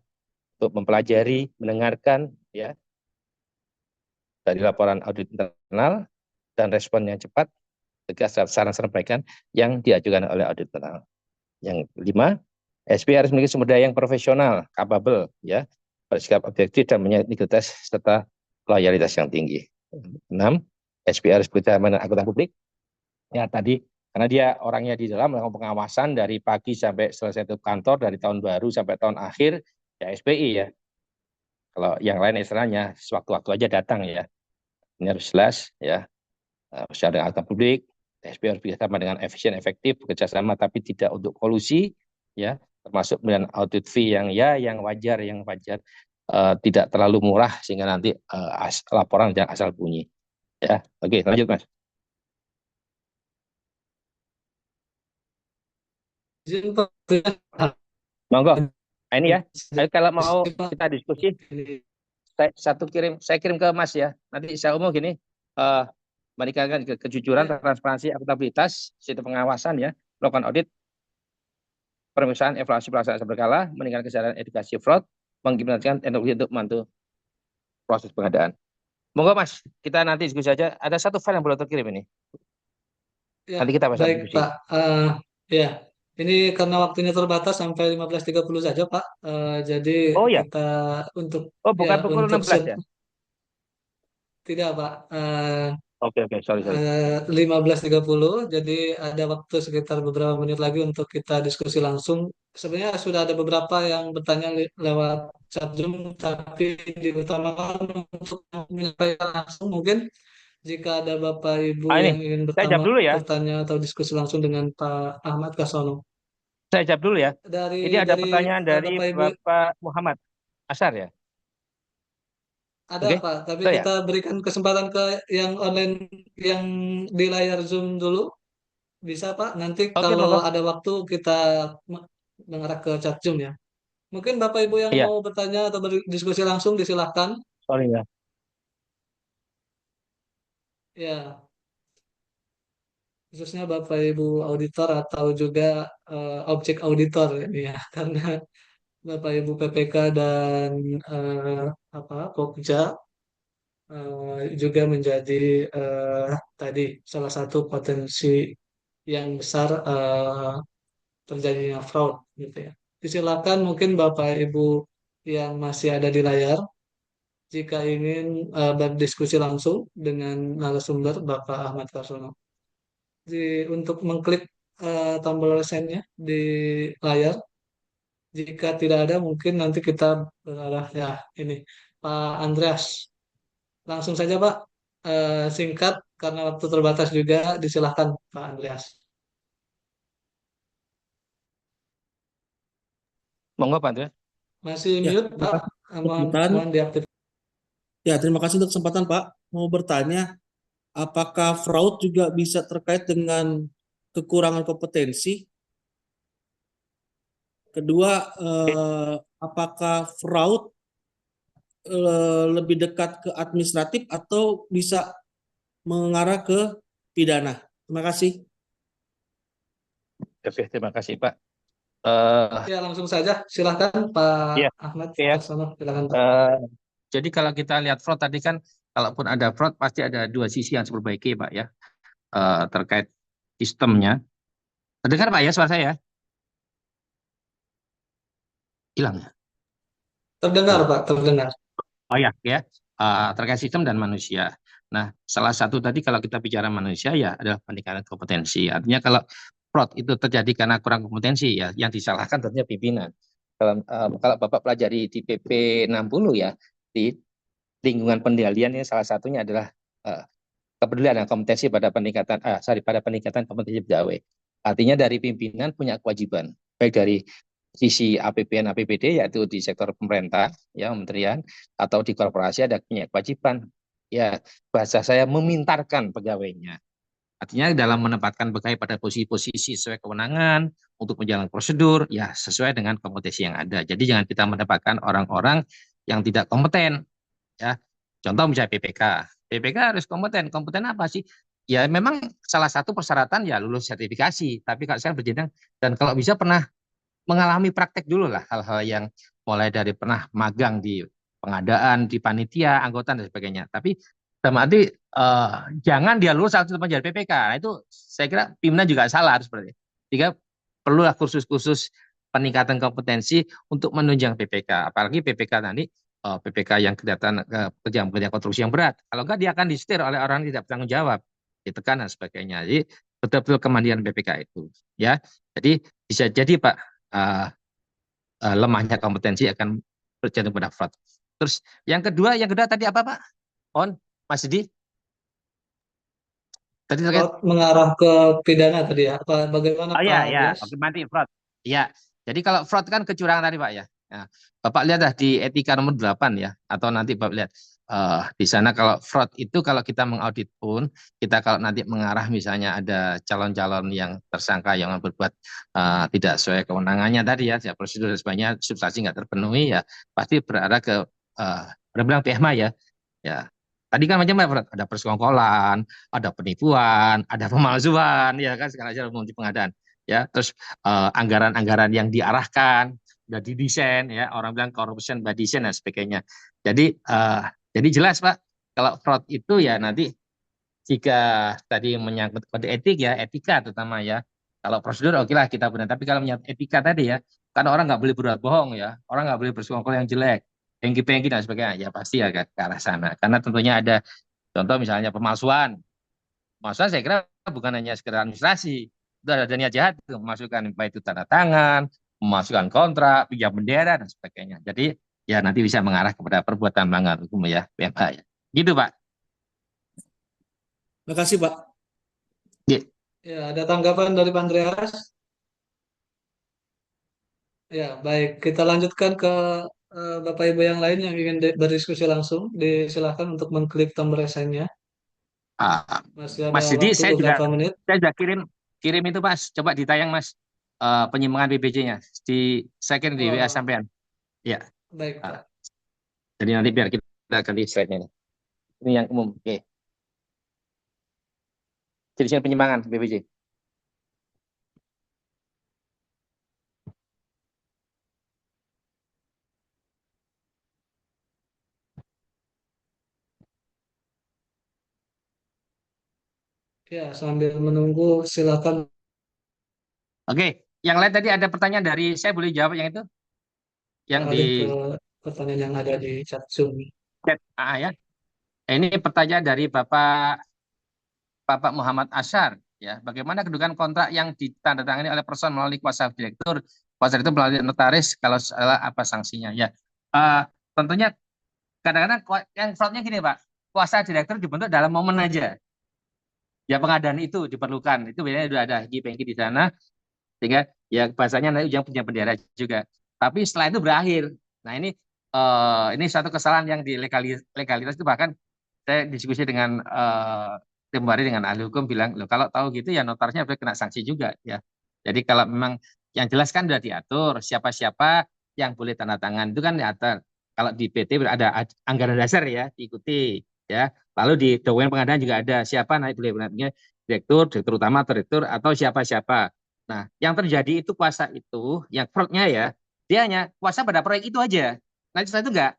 untuk mempelajari, mendengarkan, ya, dari laporan audit internal dan respon yang cepat tegas saran-saran perbaikan yang diajukan oleh audit internal. Yang kelima, SP harus memiliki sumber daya yang profesional, capable, ya, bersikap objektif dan punya integritas serta loyalitas yang tinggi. 6, SP harus bekerja dengan anggota publik. Ya, tadi karena dia orangnya di dalam melakukan pengawasan dari pagi sampai selesai tutup kantor, dari tahun baru sampai tahun akhir, ya SPI, ya. Kalau yang lain istilahnya sewaktu-waktu aja datang, ya. Ini harus jelas, ya. Bersama dengan anggota publik, SP harus bekerjasama dengan efisien, efektif, bekerjasama tapi tidak untuk kolusi, ya, termasuk dengan audit fee yang wajar, tidak terlalu murah sehingga nanti laporan jangan asal bunyi, ya. Oke, lanjut Mas. Izin Pak, Monggo. Nah, ini ya. Ayo kalau mau kita diskusi, saya kirim ke Mas, ya. Nanti saya umum gini, meningkatkan kejujuran, transparansi, akuntabilitas, sistem pengawasan, ya, melakukan audit, pemeriksaan evaluasi pelaksanaan berkala, meningkatkan kesadaran edukasi fraud, mengimplementasikan teknologi untuk membantu proses pengadaan. Monggo Mas, kita nanti diskusi saja. Ada satu file yang belum terkirim ini. ya, Nanti kita bahas baik diskusi. Pak. Ya, ini karena waktunya terbatas sampai 15.30 saja Pak. Jadi Oh ya, kita untuk bukan ya pukul untuk 16 ya? tidak Pak. Oke, sorry. 15.30, jadi ada waktu sekitar beberapa menit lagi untuk kita diskusi langsung. Sebenarnya sudah ada beberapa yang bertanya lewat chat Zoom, tapi diutamakan untuk menyampaikan langsung. Mungkin jika ada Bapak Ibu Ini, yang ingin saya jawab dulu ya. bertanya atau diskusi langsung dengan Pak Ahmad Kasono. Saya jawab dulu ya. Ini ada pertanyaan dari Bapak Ibu, Bapak Muhammad Asar, ya. ada Oke, Pak, tapi betul ya? kita berikan kesempatan ke yang online, yang di layar Zoom dulu. Bisa Pak, nanti Oke, kalau monggo. ada waktu kita mengarah ke chat Zoom ya. Mungkin Bapak Ibu yang Iya, mau bertanya atau berdiskusi langsung disilahkan. sorry ya. Ya, khususnya Bapak Ibu auditor atau juga objek auditor ini ya. Karena Bapak Ibu PPK dan Pokja juga menjadi tadi salah satu potensi yang besar terjadinya fraud gitu ya. Disilakan mungkin Bapak Ibu yang masih ada di layar jika ingin berdiskusi langsung dengan narasumber Bapak Ahmad Karsono. Untuk mengklik tombol resennya di layar, jika tidak ada mungkin nanti kita berarah ya ini Pak Andreas. Langsung saja Pak, singkat karena waktu terbatas juga, disilahkan Pak Andreas. Monggo Pak Andreas. Masih Ya, mute terima Pak. kasih untuk Mohon, kesempatan. mohon diaktif. Ya, terima kasih untuk kesempatan, Pak. Mau bertanya, apakah fraud juga bisa terkait dengan kekurangan kompetensi? Kedua, apakah fraud lebih dekat ke administratif atau bisa mengarah ke pidana? Terima kasih. Oke, terima kasih Pak. Ya, langsung saja. Silahkan Pak Ya, Ahmad ya. Laksono. Silakan Pak. Jadi kalau kita lihat fraud tadi kan, kalaupun ada fraud pasti ada dua sisi yang harus diperbaiki Pak ya, terkait sistemnya. Terdengar Pak ya suara saya? Hilang ya? Terdengar Pak, terdengar. Oh ya, terkait sistem dan manusia. Nah, salah satu tadi kalau kita bicara manusia ya adalah peningkatan kompetensi. Artinya kalau fraud itu terjadi karena kurang kompetensi ya, yang disalahkan tentunya pimpinan. Kalau Bapak pelajari di PP 60 ya, di lingkungan pendalian ini salah satunya adalah kepedulian dan kompetensi pada peningkatan kompetensi pegawai. Artinya dari pimpinan punya kewajiban, baik dari sisi APBN APBD yaitu di sektor pemerintah ya kementerian atau di korporasi ada punya kewajiban ya, bahasa saya memintarkan pegawainya, artinya dalam menempatkan pegawai pada posisi-posisi sesuai kewenangan untuk menjalankan prosedur ya sesuai dengan kompetensi yang ada. Jadi jangan kita mendapatkan orang-orang yang tidak kompeten ya. Contoh misalnya PPK harus kompeten. Kompeten apa sih? Ya memang salah satu persyaratan ya lulus sertifikasi, tapi kalau saya berjenjang dan kalau bisa pernah mengalami praktek dulu lah, hal-hal yang mulai dari pernah magang di pengadaan, di panitia, anggota dan sebagainya. Tapi dalam arti jangan dia lulus saat itu menjadi PPK. Nah itu saya kira pimpinan juga salah seperti itu. Jika perlulah kursus-kursus peningkatan kompetensi untuk menunjang PPK. Apalagi PPK tadi PPK yang kelihatan kerjaan konstruksi yang berat. Kalau enggak dia akan disetir oleh orang yang tidak bertanggung jawab, ditekan dan sebagainya. Jadi betul-betul kemandirian PPK itu, ya. Jadi bisa jadi Pak, lemahnya kompetensi akan bergantung pada fraud. Terus yang kedua tadi apa Pak? Mas Didi? Tadi terkait Fraud mengarah ke pidana tadi ya. Bagaimana Oh Pak ya, Dias? oke, mati fraud. Ya, jadi kalau fraud kan kecurangan tadi Pak ya. Nah, Bapak lihat dah di etika nomor 8 ya, atau nanti Bapak lihat di sana kalau fraud itu kalau kita mengaudit pun, kita kalau nanti mengarah misalnya ada calon-calon yang tersangka yang berbuat tidak sesuai kewenangannya tadi ya, prosedur dan sebagainya, substansi nggak terpenuhi ya, pasti berarah ke bilang PMA ya. Ya, tadi kan macam-macam, ada persekongkolan, ada penipuan, ada pemalsuan, ya kan segala macam di pengadaan. Ya, terus anggaran-anggaran yang diarahkan, sudah didesain, ya orang bilang corruption by design dan sebagainya. Jadi jelas Pak, kalau fraud itu ya nanti jika tadi menyangkut kode etik ya, etika terutama ya. Kalau prosedur oke lah kita benar, tapi kalau menyangkut etika tadi ya, karena orang nggak boleh berbuat bohong ya, orang nggak boleh bersekongkol yang jelek, pengki-pengki dan sebagainya, ya pasti ya ke arah sana. Karena tentunya ada contoh misalnya pemalsuan. Pemalsuan saya kira bukan hanya sekedar administrasi, itu ada niat jahat, itu memasukkan baik itu tanda tangan, memasukkan kontrak, pinjam bendera dan sebagainya. Jadi ya nanti bisa mengarah kepada perbuatan melanggar hukum ya, PMH ya. Gitu Pak. Terima kasih Pak. Ya. Ya, ada tanggapan dari Pak Andreas? Ya, baik. Kita lanjutkan ke Bapak Ibu yang lain yang ingin berdiskusi langsung. Disilahkan untuk mengklik tombol resign-nya. Masih ada Mas Didi, waktu beberapa menit. saya sudah kirim itu Mas, coba ditayang Mas penyimbangan BPJ-nya di second di WA Oh, sampean. Ya. baik Pak. Jadi nanti biar kita ganti slide-nya. Ini yang umum. Oke. Jadi sini penyimbangan BPJ. Ya, sambil menunggu silakan Oke, yang lain tadi ada pertanyaan dari saya, boleh jawab yang itu? Yang di beralih ke pertanyaan yang ada di chat Zoom. chat AA ya. Ini pertanyaan dari Bapak Muhammad Asyar ya. Bagaimana kedudukan kontrak yang ditandatangani oleh person melalui kuasa direktur, kuasa itu melalui notaris, kalau salah apa sanksinya ya. Tentunya kadang-kadang yang fraudnya gini Pak, kuasa direktur dibentuk dalam momen aja. Ya pengadaan itu diperlukan, itu biasanya sudah ada hengki-pengki di sana, sehingga ya bahasanya nanti ujung punya bendera juga. Tapi setelah itu berakhir. Nah ini satu kesalahan yang di legalitas itu, bahkan saya diskusi dengan kemarin dengan ahli hukum bilang, loh kalau tahu gitu ya notarisnya boleh kena sanksi juga ya. Jadi kalau memang yang jelas kan sudah diatur siapa-siapa yang boleh tanda tangan itu kan diatur. kalau di PT ada anggaran dasar ya diikuti ya. Lalu di dokumen pengadaan juga ada siapa naik direktur utama, direktur atau siapa-siapa. Nah, yang terjadi itu kuasa itu, yang fraudnya ya, dia hanya kuasa pada proyek itu aja. Nah, setelah itu enggak,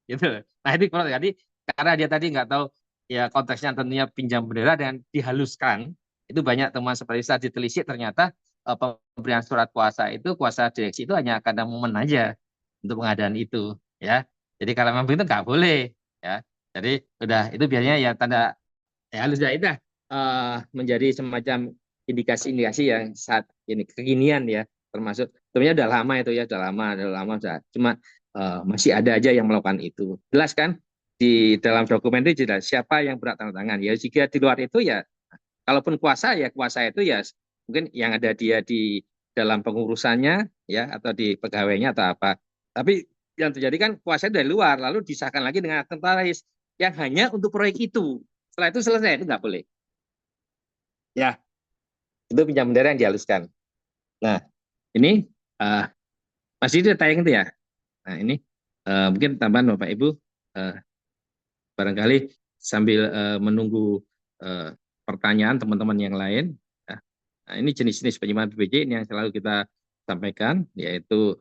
gitu. Nah, itu fraud. Jadi karena dia tadi nggak tahu ya konteksnya tentunya pinjam bendera dan dihaluskan, itu banyak teman seperti saya ditelisik ternyata pemberian surat kuasa itu kuasa direksi itu hanya karena momen aja untuk pengadaan itu ya. Jadi kalau memang itu nggak boleh ya. Jadi udah itu biasanya ya tanda ya halus ya itu menjadi semacam indikasi-indikasi yang saat ini kekinian ya, termasuk sebenarnya udah lama itu ya, udah lama sudah. Cuma masih ada aja yang melakukan itu. Jelas kan di dalam dokumen itu jelas siapa yang berhak tanda tangan. Ya jika di luar itu ya, kalaupun kuasa ya kuasa itu ya mungkin yang ada dia di dalam pengurusannya ya atau di pegawainya atau apa. Tapi yang terjadi kan kuasa dari luar lalu disahkan lagi dengan akte notaris yang hanya untuk proyek itu. Setelah itu selesai itu nggak boleh. Ya, itu pinjam bendera yang dihaluskan. Nah, ini masih itu tayang itu ya. Nah, ini mungkin tambahan Bapak Ibu barangkali sambil menunggu pertanyaan teman-teman yang lain. Ya. Nah, ini jenis-jenis penyimpanan BPJ ini yang selalu kita sampaikan, yaitu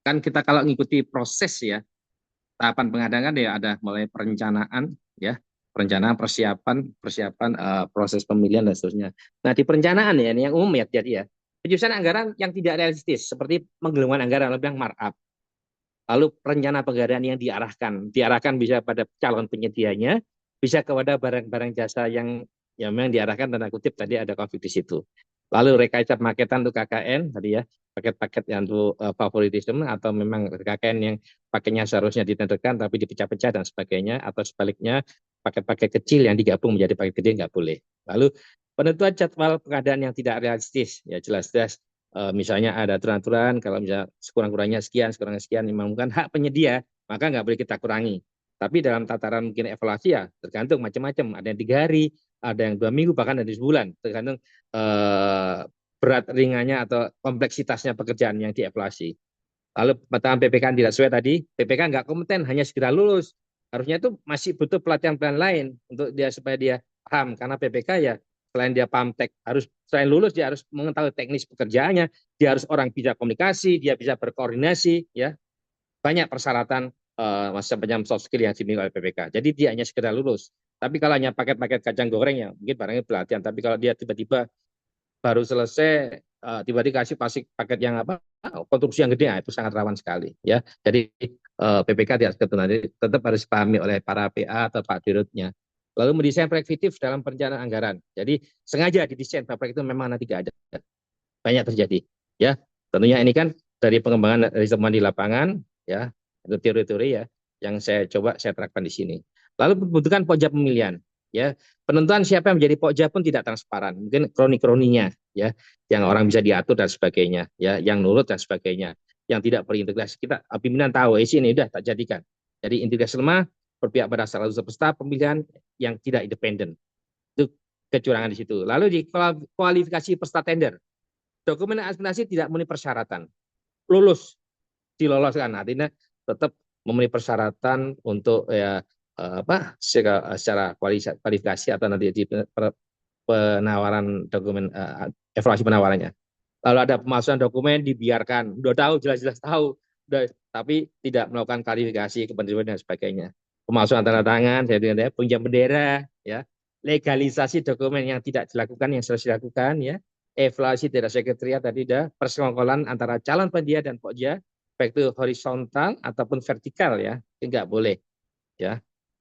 kan kita kalau ngikuti proses ya, tahapan pengadaan ya ada mulai perencanaan ya, perencanaan persiapan proses pemilihan dan seterusnya. Nah di perencanaan ya ini yang umum ya jadi ya penyusunan anggaran yang tidak realistis seperti menggelongan anggaran lebih markup. Lalu perencanaan pengadaan yang diarahkan bisa pada calon penyedianya, bisa kepada barang-barang jasa yang memang diarahkan tanda kutip tadi ada konflik di situ. Lalu rekayasa paketan untuk KKN tadi ya, paket-paket yang untuk favoritisme atau memang KKN yang paketnya seharusnya ditentukan tapi dipecah-pecah dan sebagainya, atau sebaliknya paket-paket kecil yang digabung menjadi paket gede nggak boleh. Lalu penentuan jadwal pengadaan yang tidak realistis ya jelas-jelas misalnya ada aturan-aturan kalau misalnya sekurang-kurangnya sekian memang hak penyedia maka nggak boleh kita kurangi. Tapi dalam tataran mungkin evaluasi ya tergantung macam-macam, ada yang 3 hari, ada yang 2 minggu, bahkan ada sebulan, tergantung berat ringannya atau kompleksitasnya pekerjaan yang dievaluasi. Lalu pengetahuan PPK tidak sesuai tadi, PPK nggak kompeten, hanya sekedar lulus. Harusnya itu masih butuh pelatihan lain untuk dia supaya dia paham, karena PPK ya selain dia paham harus selain lulus dia harus mengetahui teknis pekerjaannya, dia harus orang bisa komunikasi, dia bisa berkoordinasi, ya banyak persyaratan macam soft skill yang dimiliki oleh PPK. Jadi dia hanya sekedar lulus. Tapi kalau hanya paket-paket kacang goreng ya mungkin barangnya pelatihan. Tapi kalau dia tiba-tiba baru selesai tiba-tiba kasih paket yang konstruksi yang gede, itu sangat rawan sekali ya. Jadi PPK tidak tetap harus dipahami oleh para PA atau Pak Dirutnya. Lalu mendesain proyek fiktif dalam perencanaan anggaran. Jadi sengaja didesain proyek itu memang nanti tidak ada. Banyak terjadi ya. Tentunya ini kan dari pengembangan dari teman di lapangan ya, itu teori-teori ya yang saya terapkan di sini. Lalu membutuhkan pokja pemilihan ya. Penentuan siapa yang menjadi pokja pun tidak transparan. Mungkin kroni-kroninya ya, yang orang bisa diatur dan sebagainya ya, yang nurut dan sebagainya, yang tidak berintegrasi. Kita pimpinan tahu ini udah tak jadikan. Jadi integrasi lemah, berpihak pada salah satu peserta pemilihan yang tidak independen. Itu kecurangan di situ. Lalu di kualifikasi peserta tender, dokumen aspirasi tidak memenuhi persyaratan. Lulus, diloloskan, artinya tetap memenuhi persyaratan untuk ya secara kualifikasi atau nanti di penawaran dokumen evaluasi penawarannya. Lalu ada pemalsuan dokumen dibiarkan, udah tahu jelas-jelas tahu, tapi tidak melakukan klarifikasi kepentingan dan sebagainya. Pemalsuan tanda tangan, pinjam bendera, ya, legalisasi dokumen yang tidak dilakukan yang harus dilakukan, ya, evaluasi tidak sekretariat tadi dah, persekongkolan antara calon penyedia dan pokja, baik itu horizontal ataupun vertikal ya, enggak boleh, ya.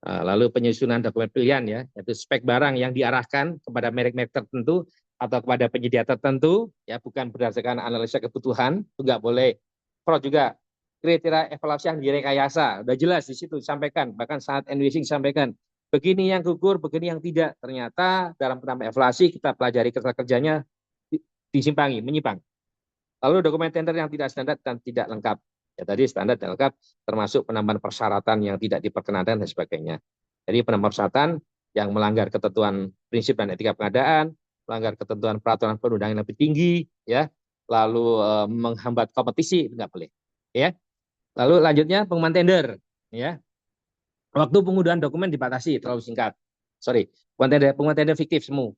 Lalu penyusunan dokumen pilihan ya, yaitu spek barang yang diarahkan kepada merek-merek tertentu atau kepada penyedia tertentu, ya bukan berdasarkan analisa kebutuhan, itu enggak boleh. Fraud juga, kriteria evaluasi yang direkayasa, udah jelas di situ disampaikan, bahkan saat NWC disampaikan, begini yang gugur, begini yang tidak. Ternyata dalam penampilan evaluasi kita pelajari kerja-kerjanya disimpangi, menyimpang. Lalu dokumen tender yang tidak standar dan tidak lengkap. Ya tadi standar dan lengkap termasuk penambahan persyaratan yang tidak diperkenankan dan sebagainya. Jadi penambahan persyaratan yang melanggar ketentuan prinsip dan etika pengadaan, melanggar ketentuan peraturan perundangan yang lebih tinggi, ya, lalu menghambat kompetisi, nggak boleh. Ya. Lalu lanjutnya pengumuman tender. Ya. Waktu pengunduhan dokumen dibatasi, terlalu singkat. Sorry, pengumuman tender fiktif semu.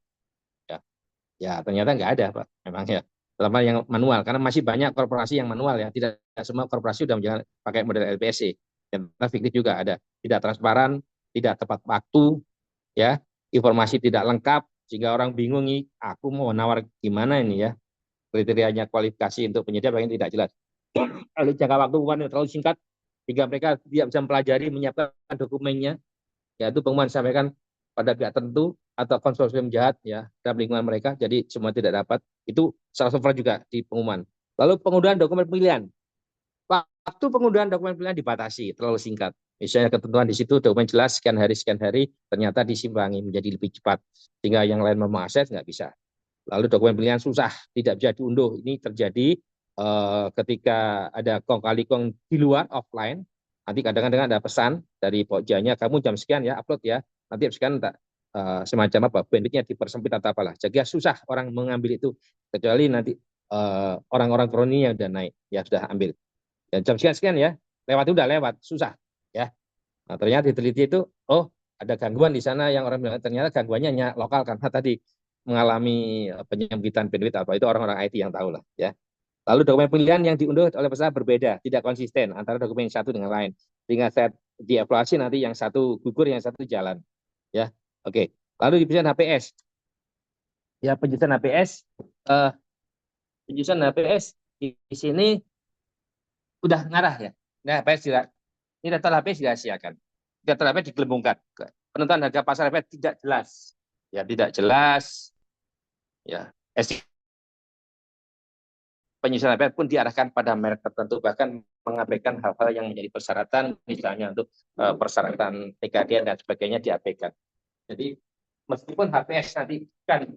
Ya ternyata nggak ada Pak, memang ya. Dalam hal yang manual, karena masih banyak korporasi yang manual ya, tidak semua korporasi sudah menjalankan pakai model LPSC. Dan fiktif juga ada, tidak transparan, tidak tepat waktu, ya, informasi tidak lengkap, sehingga orang bingung nih, aku mau nawar gimana ini ya, kriterianya kualifikasi untuk penyedia bagian tidak jelas. Lalu jangka waktu pengumuman terlalu singkat, sehingga mereka tidak bisa mempelajari, menyiapkan dokumennya, yaitu pengumuman disampaikan pada pihak tertentu atau konsorsium jahat ya dalam lingkungan mereka, jadi semua tidak dapat. Itu salah satu juga di pengumuman. Lalu pengunduhan dokumen pemilihan, waktu pengunduhan dokumen pemilihan dibatasi, terlalu singkat. Misalnya ketentuan di situ dokumen jelas sekian hari ternyata disimpangi menjadi lebih cepat sehingga yang lain mau mengakses nggak bisa. Lalu dokumen pemilihan susah, tidak bisa diunduh. Ini terjadi ketika ada kong kali kong di luar offline. Nanti kadang-kadang ada pesan dari pokjanya, kamu jam sekian ya upload ya. Nanti sekian tak semacam apa bandwidthnya dipersempit atau apalah. Jadi susah orang mengambil itu kecuali nanti orang-orang kroni yang sudah naik ya sudah ambil. Dan jam sekian ya lewat udah lewat susah ya. Nah, ternyata diteliti itu oh ada gangguan di sana yang orang bilang ternyata gangguannya hanya lokal karena tadi mengalami penyempitan bandwidth apa itu orang-orang IT yang tahu lah ya. Lalu dokumen pemilihan yang diunduh oleh peserta berbeda, tidak konsisten antara dokumen yang satu dengan lain. Sehingga saat dievaluasi nanti yang satu gugur, yang satu jalan. Ya, oke. Lalu di penyusunan HPS, ya penyusunan HPS di sini udah ngarah ya. Nah, HPS tidak, ini data HPS dirahasiakan, data HPS digelembungkan. Penentuan harga pasar HPS tidak jelas, ya tidak jelas. Ya, penyusunan HPS pun diarahkan pada merek tertentu, bahkan mengabaikan hal-hal yang menjadi persyaratan, misalnya untuk persyaratan TKDN dan sebagainya diabaikan. Jadi meskipun HPS nanti kan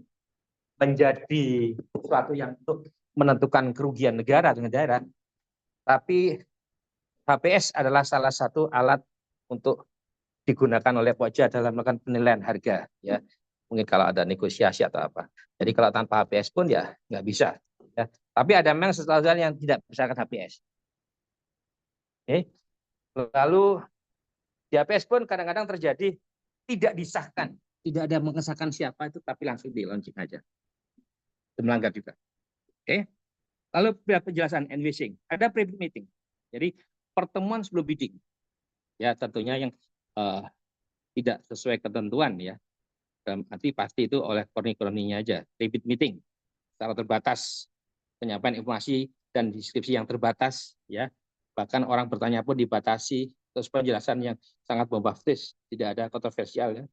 menjadi sesuatu yang untuk menentukan kerugian negara dengan daerah, tapi HPS adalah salah satu alat untuk digunakan oleh Pokja dalam melakukan penilaian harga. Ya, mungkin kalau ada negosiasi atau apa. Jadi kalau tanpa HPS pun ya nggak bisa. Ya. Tapi ada memang sesuatu yang tidak berdasarkan HPS. Oke. Lalu di HPS pun kadang-kadang terjadi tidak disahkan, tidak ada mengesahkan siapa itu, tapi langsung di launching aja. Itu melanggar juga. Oke. Lalu penjelasan enwising, ada pre-bid meeting. Jadi pertemuan sebelum bidding. Ya tentunya yang tidak sesuai ketentuan ya. Nanti pasti itu oleh kroni-kroninya aja. Pre-bid meeting secara terbatas, penyampaian informasi dan deskripsi yang terbatas ya. Bahkan orang bertanya pun dibatasi, terus penjelasan yang sangat bombastis, tidak ada kontroversial ya.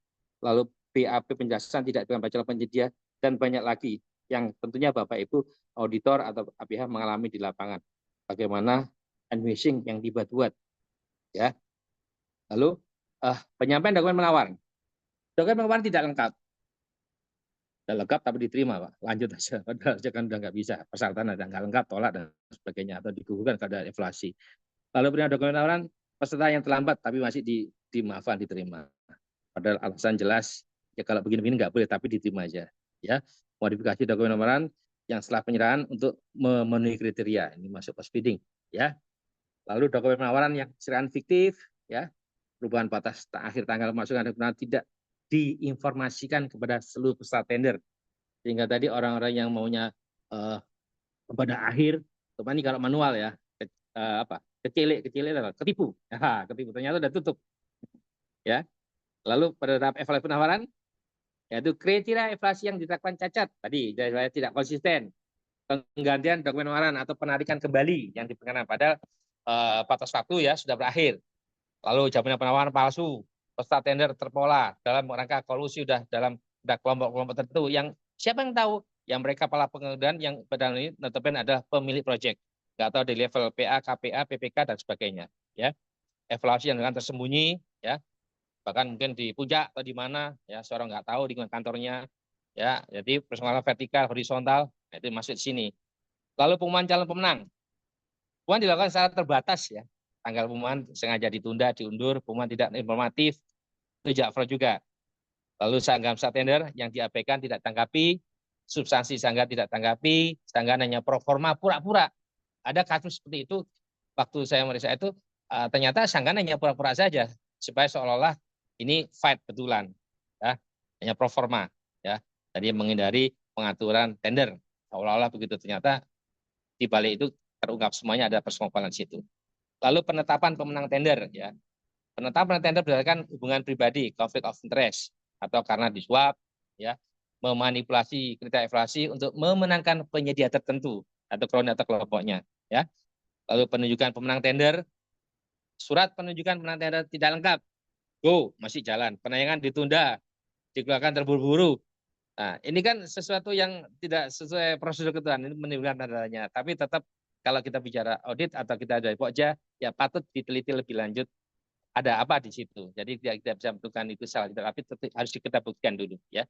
Lalu BAP penjelasan tidak dengan baca penyedia dan banyak lagi yang tentunya Bapak Ibu auditor atau APH mengalami di lapangan. Bagaimana enwising yang dibuat-buat ya. Lalu penyampaian dokumen menawar. Dokumen menawar tidak lengkap. Tidak lengkap tapi diterima, Pak. Lanjut aja. Padahal kan udah nggak bisa. Persyaratan ada nggak lengkap, tolak dan sebagainya atau digugurkan karena inflasi. Lalu punya dokumen penawaran peserta yang terlambat tapi masih dimaafkan, diterima. Padahal alasan jelas ya kalau begini-begini nggak boleh tapi diterima aja. Ya, modifikasi dokumen penawaran yang setelah penyerahan untuk memenuhi kriteria ini masuk post bidding. Ya. Lalu dokumen penawaran yang serahan fiktif, ya, perubahan batas akhir tanggal pemasukan tidak diinformasikan kepada seluruh peserta tender, sehingga tadi orang-orang yang maunya pada akhir, terutama ini kalau manual ya, kecil ketipu, ketipu ternyata udah tutup, ya. Lalu pada tahap evaluasi penawaran, yaitu kriteria evaluasi yang diterapkan cacat, tadi tidak konsisten, penggantian dokumen penawaran atau penarikan kembali yang diperkenakan pada batas waktu ya sudah berakhir. Lalu jaminan penawaran palsu, peserta tender terpola dalam rangka kolusi dalam kelompok-kelompok tertentu yang siapa yang tahu yang mereka kepala pengelolaan yang pada ini notabene adalah pemilik proyek, nggak tahu di level PA, KPA, PPK dan sebagainya. Ya, evaluasi yang dengan tersembunyi, ya bahkan mungkin di puncak atau di mana, ya seorang nggak tahu di kantornya, ya jadi persoalan vertikal, horizontal, itu masuk di sini. Lalu pengumuman calon pemenang, pengumuman dilakukan secara terbatas ya. Tanggal pengumuman sengaja ditunda, diundur, pengumuman tidak informatif, itu jakfraud juga. Lalu sanggam peserta tender yang diabaikan tidak tanggapi, substansi sangga tidak tanggapi, sangga hanya pro forma pura-pura. Ada kasus seperti itu waktu saya meriksa itu ternyata sangga hanya pura-pura saja supaya seolah-olah ini fight betulan, ya, hanya pro forma, ya. Jadi menghindari pengaturan tender, seolah-olah begitu. Ternyata di balik itu terungkap semuanya ada persekongkolan di situ. Lalu penetapan pemenang tender, ya. Penetapan tender berdasarkan hubungan pribadi, conflict of interest, atau karena disuap, ya, memanipulasi kriteria evaluasi untuk memenangkan penyedia tertentu atau kroni atau kelompoknya, ya. Lalu penunjukan pemenang tender, surat penunjukan pemenang tender tidak lengkap, go, masih jalan. Penayangan ditunda, dikeluarkan terburu-buru. Nah, ini kan sesuatu yang tidak sesuai prosedur ketentuan, ini menimbulkan tandanya. Tapi tetap kalau kita bicara audit atau kita dari Pokja, ya patut diteliti lebih lanjut ada apa di situ. Jadi tidak bisa menentukan itu salah, tapi harus kita buktikan dulu, ya.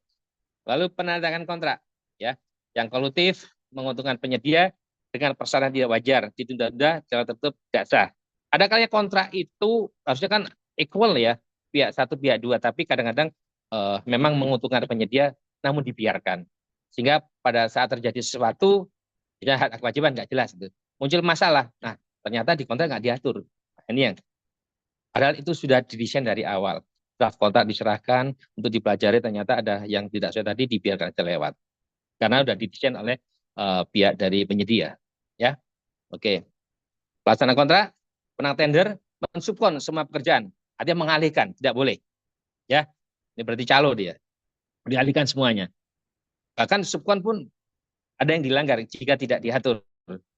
Lalu penandatangan kontrak, ya, yang kolutif menguntungkan penyedia dengan persyaratan tidak wajar, ditunda-tunda, secara tertutup tidak sah. Ada kalanya kontrak itu harusnya kan equal, ya, pihak satu pihak dua, tapi kadang-kadang memang menguntungkan penyedia namun dibiarkan, sehingga pada saat terjadi sesuatu ya hak kewajiban nggak jelas itu muncul masalah. Nah, ternyata di kontrak nggak diatur. Nah, ini yang padahal itu sudah didesain dari awal. Draft kontrak diserahkan untuk dipelajari, ternyata ada yang tidak sesuai tadi dibiarkan lewat karena sudah didesain oleh pihak dari penyedia, ya. Oke. Pelaksana kontrak, penang tender mensubkon semua pekerjaan, artinya mengalihkan, tidak boleh, ya. Ini berarti calo dia, dialihkan semuanya. Bahkan subkon pun ada yang dilanggar jika tidak diatur,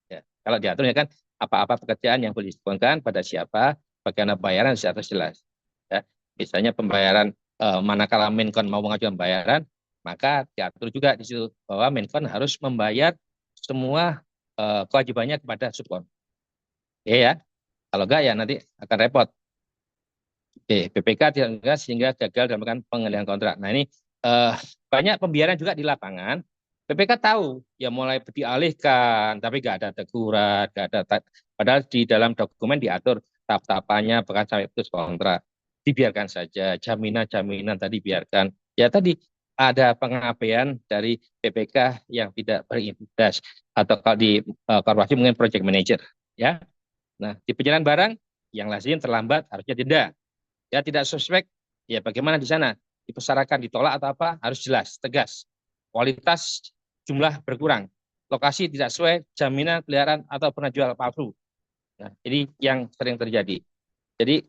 ya. Kalau diatur ya kan apa-apa pekerjaan yang boleh disubkonkan pada siapa, bagaimana bayaran secara jelas, ya. Misalnya pembayaran manakala Menkon mau mengajukan bayaran, maka diatur juga di situ bahwa Menkon harus membayar semua kewajibannya kepada subkon. Ya, kalau enggak ya nanti akan repot. Oke, BPK tidak enggak sehingga gagal dalam pengalihan kontrak. Nah, ini banyak pembiaran juga di lapangan. BPK tahu ya mulai dialihkan, tapi nggak ada teguran, nggak ada padahal di dalam dokumen diatur tahap-tahapannya bahkan sampai putus kontrak. Dibiarkan saja, jaminan-jaminan tadi biarkan. Ya tadi ada pengabaian dari BPK yang tidak berintegritas atau kalau di korporasi mungkin project manager, ya. Nah, di penjualan barang yang lazim terlambat harusnya denda. Ya tidak suspek, ya bagaimana di sana? Dipersyaratkan ditolak atau apa? Harus jelas, tegas. Kualitas jumlah berkurang, lokasi tidak sesuai, jaminan peliharaan atau pernah jual palsu. Nah, ini yang sering terjadi. Jadi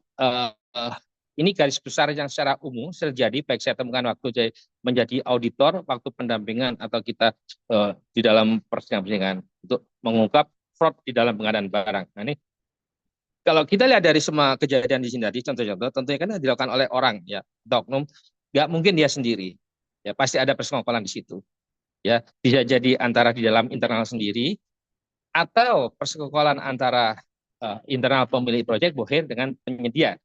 ini garis besar yang secara umum terjadi, baik saya temukan waktu menjadi auditor, waktu pendampingan atau kita di dalam persidangan untuk mengungkap fraud di dalam pengadaan barang. Nah, ini kalau kita lihat dari semua kejadian di sini tadi, contoh-contoh, tentunya kan dilakukan oleh orang, ya, oknum, nggak mungkin dia sendiri, ya pasti ada persekongkolan di situ, ya bisa jadi antara di dalam internal sendiri atau persekongkolan antara internal pemilik proyek bohir dengan penyedia,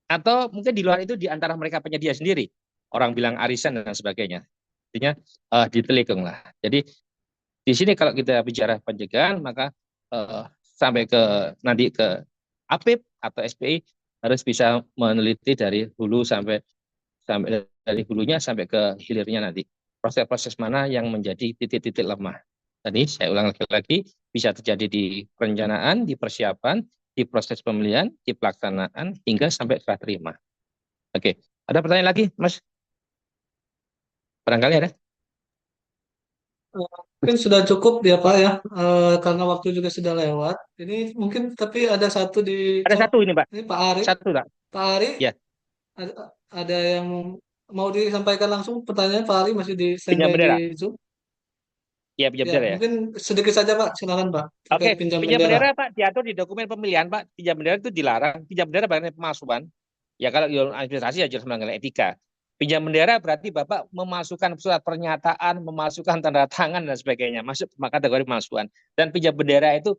atau mungkin di luar itu di antara mereka penyedia sendiri, orang bilang arisan dan sebagainya, artinya ditelikung lah. Jadi di sini kalau kita bicara pencegahan maka sampai ke nanti ke APIP atau SPI harus bisa meneliti dari hulu sampai dari hulunya sampai ke hilirnya nanti. Proses-proses mana yang menjadi titik-titik lemah. Tadi saya ulang lagi, bisa terjadi di perencanaan, di persiapan, di proses pemilihan, di pelaksanaan, hingga sampai serah terima. Oke, ada pertanyaan lagi, Mas? Barangkali ada? Mungkin sudah cukup ya Pak ya, karena waktu juga sudah lewat. Ini mungkin tapi ada satu di Ada satu ini, Pak. ini Pak Ari. Satu, Pak. Pak Ari, Ya, ada yang mau disampaikan langsung pertanyaan Pak Ari masih di pinjam standby di bendera. Zoom? Ya, pinjam Ya, bendera ya. mungkin sedikit saja Pak, silakan Pak, terkait Oke, pinjam pinjam bendera. bendera Pak diatur di dokumen pemilihan Pak. Pinjam bendera itu dilarang. Pinjam bendera berarti pemalsuan. Ya kalau administrasi ya jelas melanggar etika. Pinjam bendera berarti Bapak memasukkan surat pernyataan, memasukkan tanda tangan dan sebagainya, masuk kategori pemalsuan. Dan pinjam bendera itu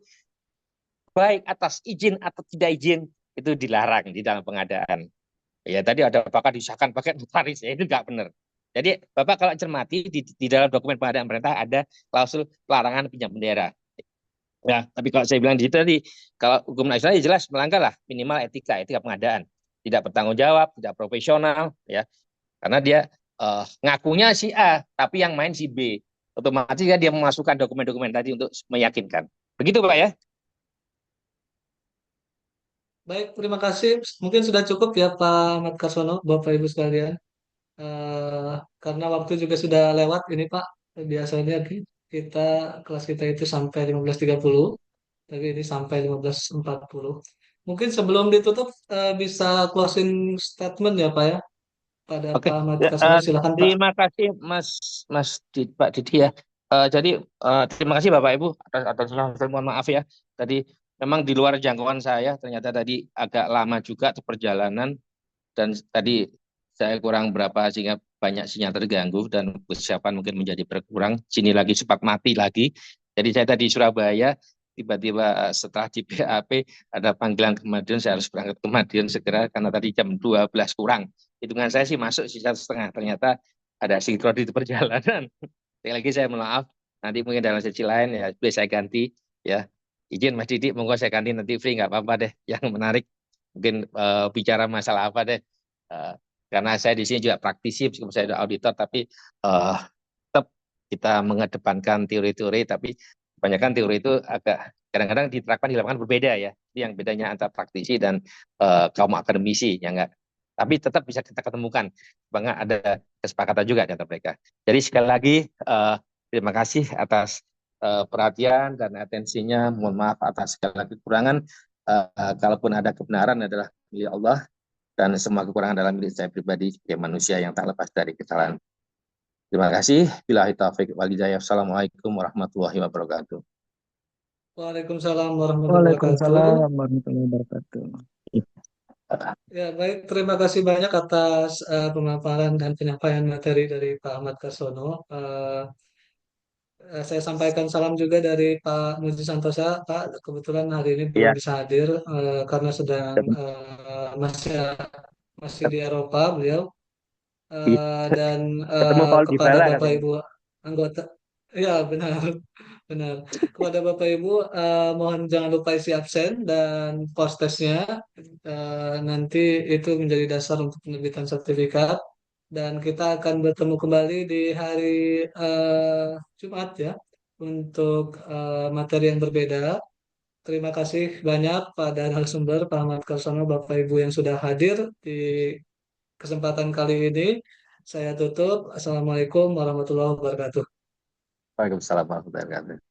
baik atas izin atau tidak izin itu dilarang di dalam pengadaan. Ya tadi ada apakah disahkan pakai notaris, ya itu nggak benar. Jadi Bapak kalau cermati di dalam dokumen pengadaan pemerintah ada klausul pelarangan pinjam bendera. Ya, tapi kalau saya bilang di situ tadi, kalau hukum nasional ya jelas melanggar lah minimal etika pengadaan, tidak bertanggung jawab, tidak profesional, ya, karena dia ngakunya si A, tapi yang main si B. otomatis kan dia memasukkan dokumen-dokumen tadi untuk meyakinkan. Begitu Pak ya? Baik, terima kasih. Mungkin sudah cukup ya Pak Ahmad Karsono, Bapak Ibu sekalian. Eh, karena waktu juga sudah lewat ini Pak. Biasanya kita kelas kita itu sampai 15.30, tapi ini sampai 15.40. Mungkin sebelum ditutup bisa closing statement ya Pak ya pada Oke, Pak Ahmad ya, Karsono. Silakan Pak. terima kasih Pak Didi ya. Jadi terima kasih Bapak Ibu atas mohon maaf ya. Tadi memang di luar jangkauan saya, ternyata tadi agak lama juga tuh perjalanan dan tadi saya kurang berapa sehingga banyak sinyal terganggu dan persiapan mungkin menjadi berkurang. Sini lagi sempat mati lagi. Jadi saya tadi di Surabaya, tiba-tiba setelah di BAP ada panggilan ke Madiun, saya harus berangkat ke Madiun segera karena tadi jam 12 kurang. Hitungan saya sih masuk sisa setengah, ternyata ada sinkron di perjalanan. Sekali lagi saya mohon maaf, nanti mungkin dalam sesi lain ya boleh saya ganti ya. Izin Mas Didi, monggo saya ganti nanti free nggak apa-apa deh. Yang menarik mungkin bicara masalah apa deh. Eh, karena saya di sini juga praktisi, meskipun saya ada auditor, tapi tetap kita mengedepankan teori-teori, tapi kebanyakan teori itu agak kadang-kadang diterapkan di lapangan berbeda ya. Itu yang bedanya antara praktisi dan kaum akademisi, ya enggak. Tapi tetap bisa kita ketemukan, bahkan ada kesepakatan juga di antara mereka. Jadi sekali lagi terima kasih atas perhatian dan atensinya. Mohon maaf atas segala kekurangan. Kalaupun ada kebenaran adalah milik Allah dan semua kekurangan dalam milik saya pribadi sebagai manusia yang tak lepas dari kesalahan. Terima kasih. Billahi taufiq wal hidayah. Assalamualaikum warahmatullahi wabarakatuh. Waalaikumsalam warahmatullahi wabarakatuh. Waalaikumsalam warahmatullahi wabarakatuh. Ya, baik. Terima kasih banyak atas pemaparan dan penyampaian materi dari Pak Ahmad Karsono. Saya sampaikan salam juga dari Pak Muji Santosa. Pak, kebetulan hari ini belum Iya, bisa hadir karena sedang masih masih di Eropa beliau. Dan ketemu Paul kepada Dybala Bapak katanya. Ibu anggota, ya benar, benar. Kepada Bapak Ibu, mohon jangan lupa isi absen dan postesnya. Nanti itu menjadi dasar untuk penerbitan sertifikat. Dan kita akan bertemu kembali di hari Jumat ya untuk materi yang berbeda. Terima kasih banyak pada narasumber Pak Ahmad Karsono, Bapak Ibu yang sudah hadir di kesempatan kali ini. Saya tutup. Assalamualaikum warahmatullahi wabarakatuh. Waalaikumsalam warahmatullahi wabarakatuh.